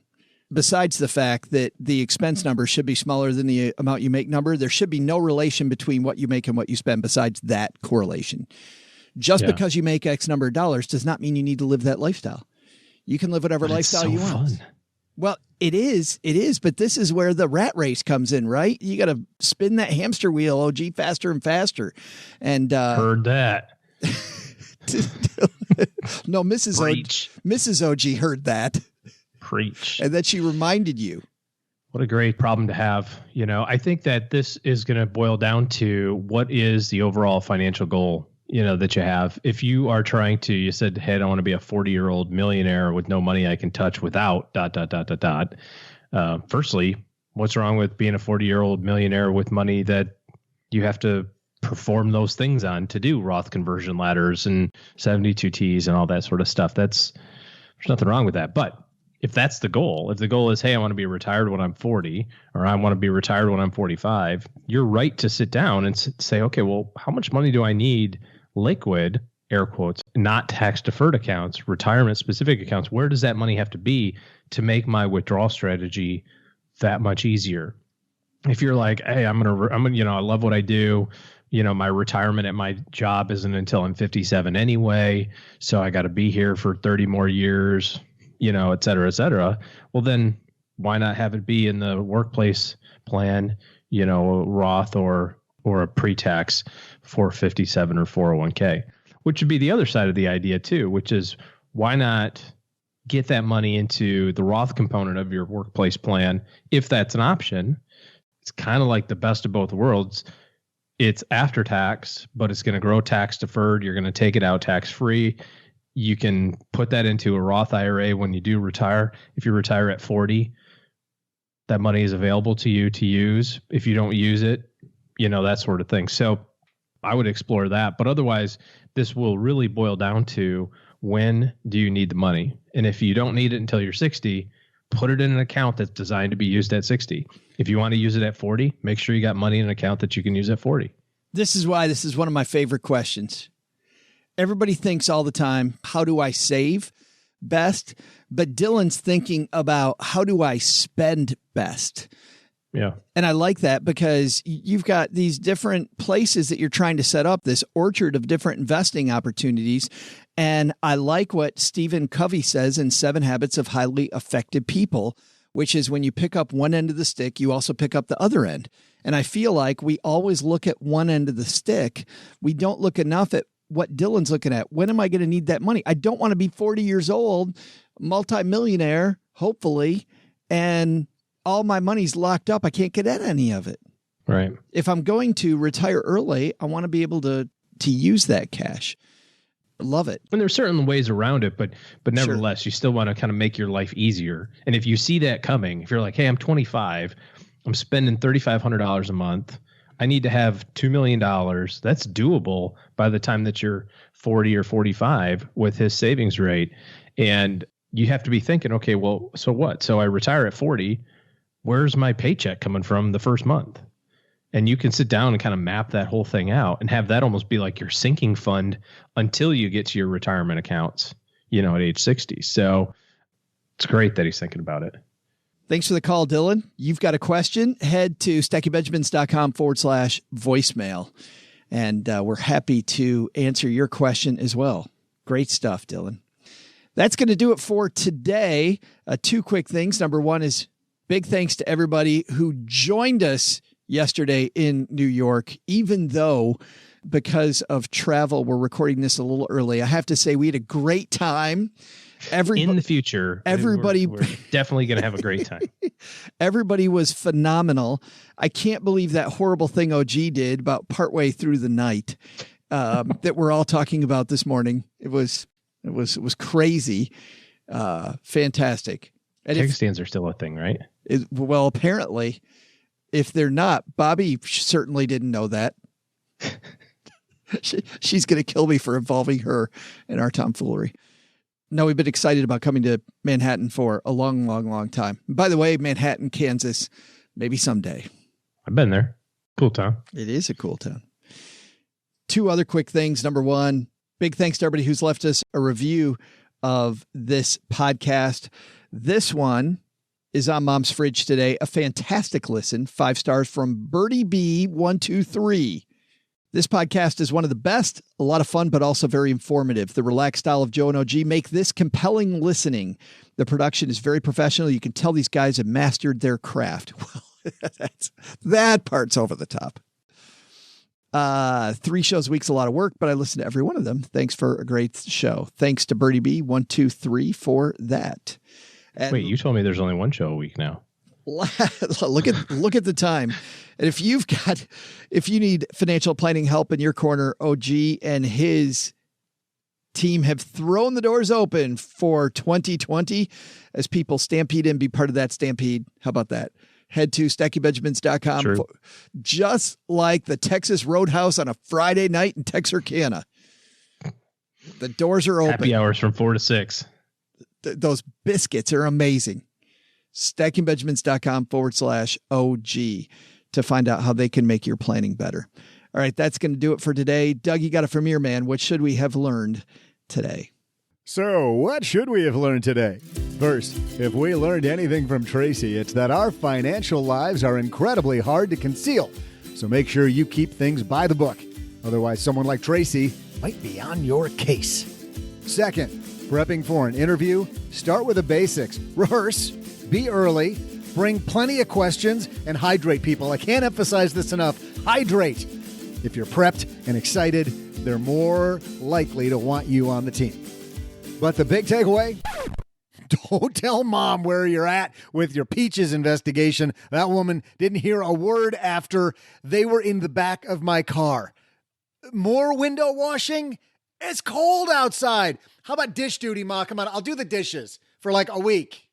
Speaker 4: Besides the fact that the expense number should be smaller than the amount you make number, there should be no relation between what you make and what you spend besides that correlation. Just because you make X number of dollars does not mean you need to live that lifestyle. You can live whatever lifestyle you want. Fun. Well, it is, but this is where the rat race comes in, right? You got to spin that hamster wheel, OG, faster and faster. And
Speaker 3: heard that.
Speaker 4: No, Mrs. OG heard that.
Speaker 3: Preach.
Speaker 4: And then she reminded you.
Speaker 3: What a great problem to have. I think that this is going to boil down to what is the overall financial goal, that you have. If you are trying to, you said, hey, I want to be a 40-year-old millionaire with no money I can touch without ... Firstly, what's wrong with being a 40-year-old millionaire with money that you have to perform those things on to do Roth conversion ladders and 72Ts and all that sort of stuff? There's nothing wrong with that. But if that's the goal, if the goal is, hey, I want to be retired when I'm 40, or I want to be retired when I'm 45, you're right to sit down and say, okay, well, how much money do I need liquid, air quotes, not tax deferred accounts, retirement specific accounts? Where does that money have to be to make my withdrawal strategy that much easier? If you're like, hey, I'm gonna, I love what I do. My retirement at my job isn't until I'm 57 anyway, so I got to be here for 30 more years, et cetera, et cetera. Well, then why not have it be in the workplace plan, Roth or a pre-tax 457 or 401k, which would be the other side of the idea too, which is why not get that money into the Roth component of your workplace plan if that's an option. It's kind of like the best of both worlds. It's after tax, but it's going to grow tax deferred. You're going to take it out tax free. You can put that into a Roth IRA when you do retire. If you retire at 40, that money is available to you to use. If you don't use it, that sort of thing. So I would explore that. But otherwise, this will really boil down to, when do you need the money? And if you don't need it until you're 60, put it in an account that's designed to be used at 60. If you want to use it at 40, make sure you got money in an account that you can use at 40.
Speaker 4: This is why this is one of my favorite questions. Everybody thinks all the time, how do I save best? But Dillon's thinking about, how do I spend best?
Speaker 3: Yeah.
Speaker 4: And I like that, because you've got these different places that you're trying to set up, this orchard of different investing opportunities. And I like what Stephen Covey says in 7 Habits of Highly Effective People, which is when you pick up one end of the stick, you also pick up the other end. And I feel like we always look at one end of the stick. We don't look enough at what Dillon's looking at. When am I going to need that money? I don't want to be 40 years old, multimillionaire, hopefully, and all my money's locked up. I can't get at any of it.
Speaker 3: Right.
Speaker 4: If I'm going to retire early, I want to be able to use that cash. Love it.
Speaker 3: And there's certain ways around it, but nevertheless, You still want to kind of make your life easier. And if you see that coming, if you're like, hey, I'm 25, I'm spending $3,500 a month, I need to have $2 million. That's doable by the time that you're 40 or 45 with his savings rate. And you have to be thinking, okay, well, so what? So I retire at 40. Where's my paycheck coming from the first month? And you can sit down and kind of map that whole thing out and have that almost be like your sinking fund until you get to your retirement accounts, at age 60. So it's great that he's thinking about it.
Speaker 4: Thanks for the call, Dillon. You've got a question, head to stackybenjamins.com/voicemail. And we're happy to answer your question as well. Great stuff, Dillon. That's going to do it for today. 2 quick things. Number one is big thanks to everybody who joined us yesterday in New York, even though because of travel, we're recording this a little early. I have to say we had a great time.
Speaker 3: In the future,
Speaker 4: everybody,
Speaker 3: we're definitely going to have a great time.
Speaker 4: Everybody was phenomenal. I can't believe that horrible thing OG did about partway through the night that we're all talking about this morning. It was It was crazy. Fantastic. And
Speaker 3: Keg stands are still a thing, right?
Speaker 4: Well, apparently, if they're not, Bobby certainly didn't know that. She's going to kill me for involving her in our tomfoolery. No, we've been excited about coming to Manhattan for a long, long, long time. By the way, Manhattan, Kansas, maybe someday.
Speaker 3: I've been there. Cool town.
Speaker 4: It is a cool town. Two other quick things. Number one, big thanks to everybody who's left us a review of this podcast. This one is on Mom's Fridge today. A fantastic listen. 5 stars from Birdie B123. This podcast is one of the best, a lot of fun, but also very informative. The relaxed style of Joe and OG make this compelling listening. The production is very professional. You can tell these guys have mastered their craft. Well, that part's over the top. 3 shows a week's a lot of work, but I listen to every one of them. Thanks for a great show. Thanks to Birdie B123 for that. And
Speaker 3: wait, you told me there's only 1 show a week now.
Speaker 4: Look at the time. And if you need financial planning help in your corner, OG and his team have thrown the doors open for 2020 as people stampede and be part of that stampede. How about that? Head to StackyBenjamins.com.
Speaker 3: True.
Speaker 4: Just like the Texas Roadhouse on a Friday night in Texarkana. The doors are open.
Speaker 3: Happy hours from 4 to 6.
Speaker 4: Those biscuits are amazing. StackingBenjamins.com/OG to find out how they can make your planning better. All right, that's going to do it for today. Doug, you got it from your man. What should we have learned today?
Speaker 2: So, what should we have learned today? First, if we learned anything from Tracy, it's that our financial lives are incredibly hard to conceal. So make sure you keep things by the book. Otherwise, someone like Tracy might be on your case. Second, prepping for an interview, start with the basics. Rehearse, be early, bring plenty of questions, and hydrate people. I can't emphasize this enough. Hydrate. If you're prepped and excited, they're more likely to want you on the team. But the big takeaway, don't tell Mom where you're at with your Peaches investigation. That woman didn't hear a word after they were in the back of my car. More window washing? It's cold outside. How about dish duty, Ma? Come on, I'll do the dishes for like a week.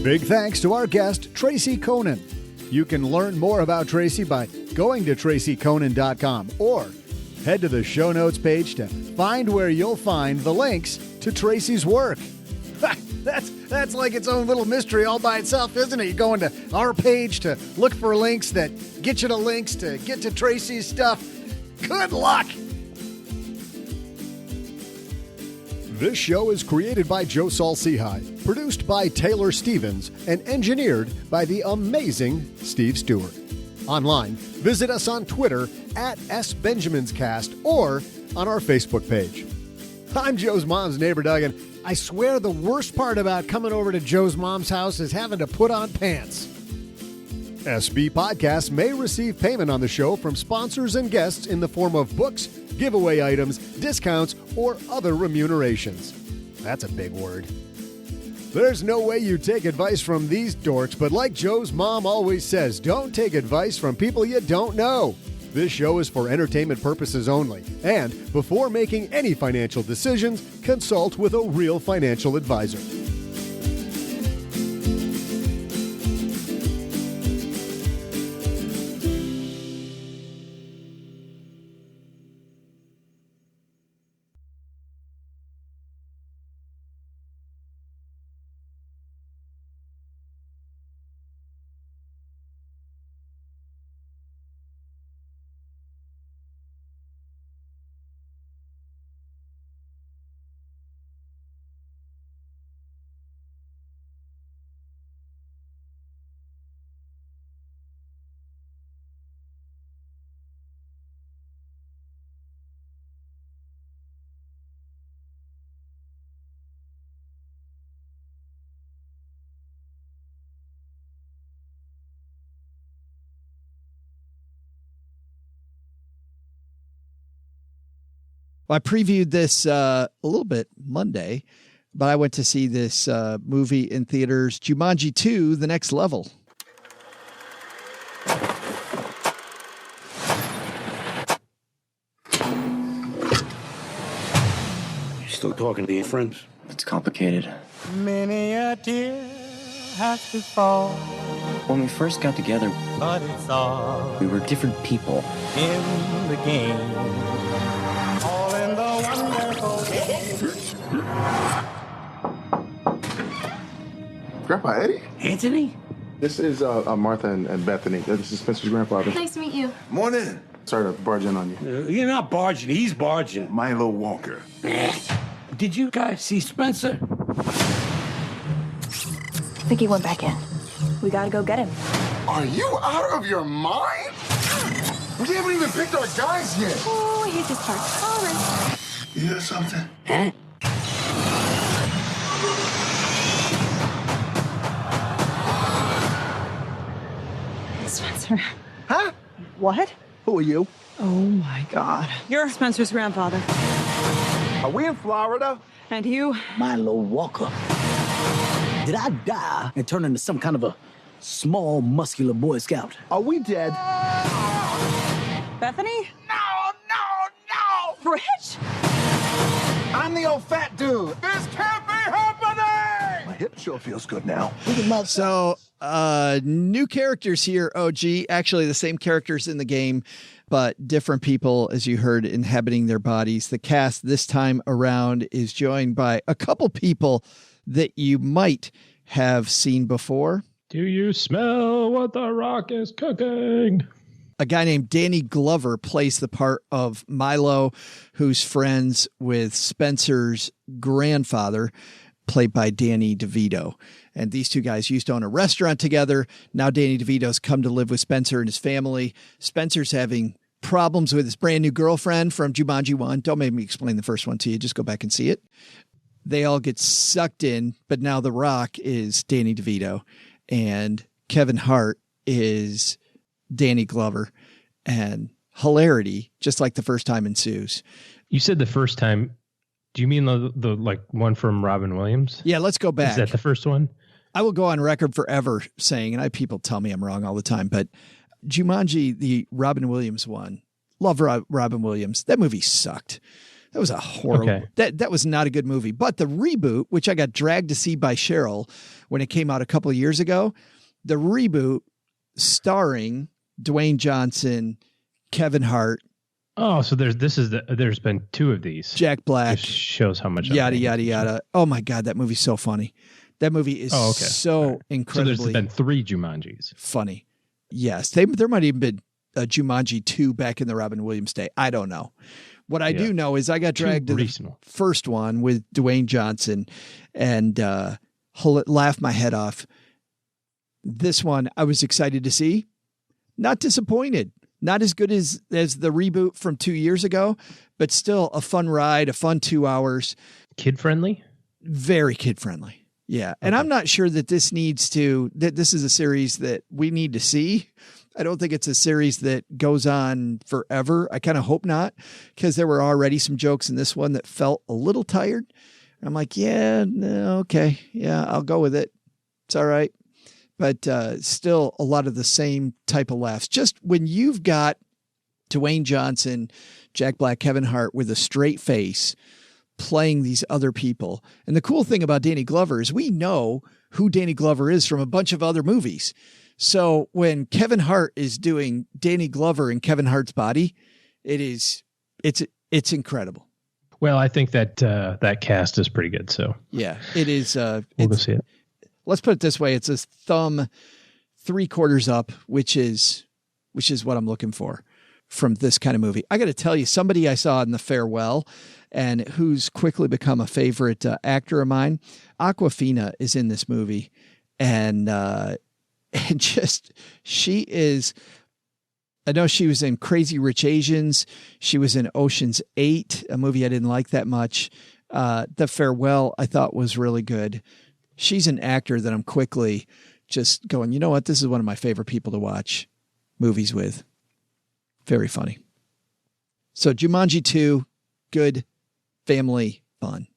Speaker 2: Big thanks to our guest, Tracy Coenen. You can learn more about Tracy by going to tracycoenen.com or head to the show notes page to find where you'll find the links to Tracy's work. That's like its own little mystery all by itself, isn't it? You're going to our page to look for links that get you to links to get to Tracy's stuff. Good luck! This show is created by Joe Saul-Sehy, produced by Taylor Stevens, and engineered by the amazing Steve Stewart. Online, visit us on Twitter at SBenjaminsCast or on our Facebook page. I'm Joe's mom's neighbor, Doug, and I swear the worst part about coming over to Joe's mom's house is having to put on pants. SB Podcasts may receive payment on the show from sponsors and guests in the form of books, giveaway items, discounts, or other remunerations. That's a big word. There's no way you take advice from these dorks, but like Joe's mom always says, don't take advice from people you don't know. This show is for entertainment purposes only, and before making any financial decisions, consult with a real financial advisor.
Speaker 4: Well, I previewed this a little bit Monday, but I went to see this movie in theaters, Jumanji 2, The Next Level.
Speaker 8: still talking to your friends?
Speaker 9: It's complicated.
Speaker 10: Many a tear has to fall.
Speaker 9: When we first got together,
Speaker 10: But it's all
Speaker 9: we were different people.
Speaker 10: in the game. All in the wonderful game.
Speaker 11: Grandpa Eddie?
Speaker 8: Anthony?
Speaker 11: This is Martha and Bethany. This is Spencer's grandfather.
Speaker 12: Nice to meet you.
Speaker 8: Morning.
Speaker 11: Sorry to barge in on you.
Speaker 8: You're not barging, he's barging.
Speaker 11: Milo Walker.
Speaker 8: Did you guys see Spencer?
Speaker 12: I think he went back in. We gotta go get him.
Speaker 11: Are you out of your mind? We haven't even picked our guys yet.
Speaker 12: Oh, I hate this part. All right.
Speaker 11: You hear something?
Speaker 8: Huh?
Speaker 13: Spencer.
Speaker 2: Huh?
Speaker 13: What?
Speaker 2: Who are you?
Speaker 13: Oh my God. You're Spencer's grandfather.
Speaker 2: Are we in Florida?
Speaker 13: And you?
Speaker 14: Milo Walker. Did I die and turn into some kind of a small, muscular Boy Scout?
Speaker 2: Are we dead?
Speaker 13: Bethany?
Speaker 2: No!
Speaker 13: Rich?
Speaker 2: I'm the old fat dude.
Speaker 11: This can't be happening!
Speaker 2: My hip sure feels good now.
Speaker 4: So, new characters here, OG. Actually, the same characters in the game, but different people, as you heard, inhabiting their bodies. The cast this time around is joined by a couple people that you might have seen before.
Speaker 3: Do you smell what the Rock is cooking?
Speaker 4: A guy named Danny Glover plays the part of Milo, who's friends with Spencer's grandfather, played by Danny DeVito. And these two guys used to own a restaurant together. Now Danny DeVito's come to live with Spencer and his family. Spencer's having problems with his brand new girlfriend from Jumanji 1. Don't make me explain the first one to you. Just go back and see it. They all get sucked in, but now The Rock is Danny DeVito and Kevin Hart is Danny Glover, and hilarity, just like the first time, ensues.
Speaker 3: You said the first time. Do you mean the like one from Robin Williams?
Speaker 4: Yeah, let's go back.
Speaker 3: Is that the first one?
Speaker 4: I will go on record forever saying, and people tell me I'm wrong all the time, but Jumanji, the Robin Williams one, love Robin Williams. That movie sucked. That was a horrible, that was not a good movie. But the reboot, which I got dragged to see by Cheryl when it came out a couple of years ago, the reboot starring Dwayne Johnson, Kevin Hart.
Speaker 3: Oh, so there's been two of these.
Speaker 4: Jack Black.
Speaker 3: Just shows how much.
Speaker 4: Yada, yada, yada. Oh my God, that movie's so funny. That movie is so incredibly.
Speaker 3: So there's been 3 Jumanjis.
Speaker 4: Funny. Yes. There might even been a Jumanji 2 back in the Robin Williams day. I don't know. What I do know is I got dragged to the first one with Dwayne Johnson and laughed my head off. This one I was excited to see. Not disappointed. Not as good as the reboot from 2 years ago, but still a fun ride, a fun 2 hours.
Speaker 3: Kid friendly?
Speaker 4: Very kid friendly. Yeah. And I'm not sure that this is a series that we need to see. I don't think it's a series that goes on forever. I kind of hope not, because there were already some jokes in this one that felt a little tired. I'm like, yeah, no, okay. Yeah, I'll go with it. It's all right. But still a lot of the same type of laughs. Just when you've got Dwayne Johnson, Jack Black, Kevin Hart with a straight face playing these other people. And the cool thing about Danny Glover is we know who Danny Glover is from a bunch of other movies. So when Kevin Hart is doing Danny Glover in Kevin Hart's body, it's incredible.
Speaker 3: Well, I think that that cast is pretty good. So
Speaker 4: yeah, it is.
Speaker 3: We'll go see it.
Speaker 4: Let's put it this way. It's a thumb 3/4 up, which is what I'm looking for from this kind of movie. I got to tell you, somebody I saw in The Farewell and who's quickly become a favorite actor of mine, Awkwafina, is in this movie. And she is, I know she was in Crazy Rich Asians. She was in Ocean's 8, a movie I didn't like that much. The Farewell I thought was really good. She's an actor that I'm quickly just going, you know what? This is one of my favorite people to watch movies with. Very funny. So Jumanji 2, good family fun.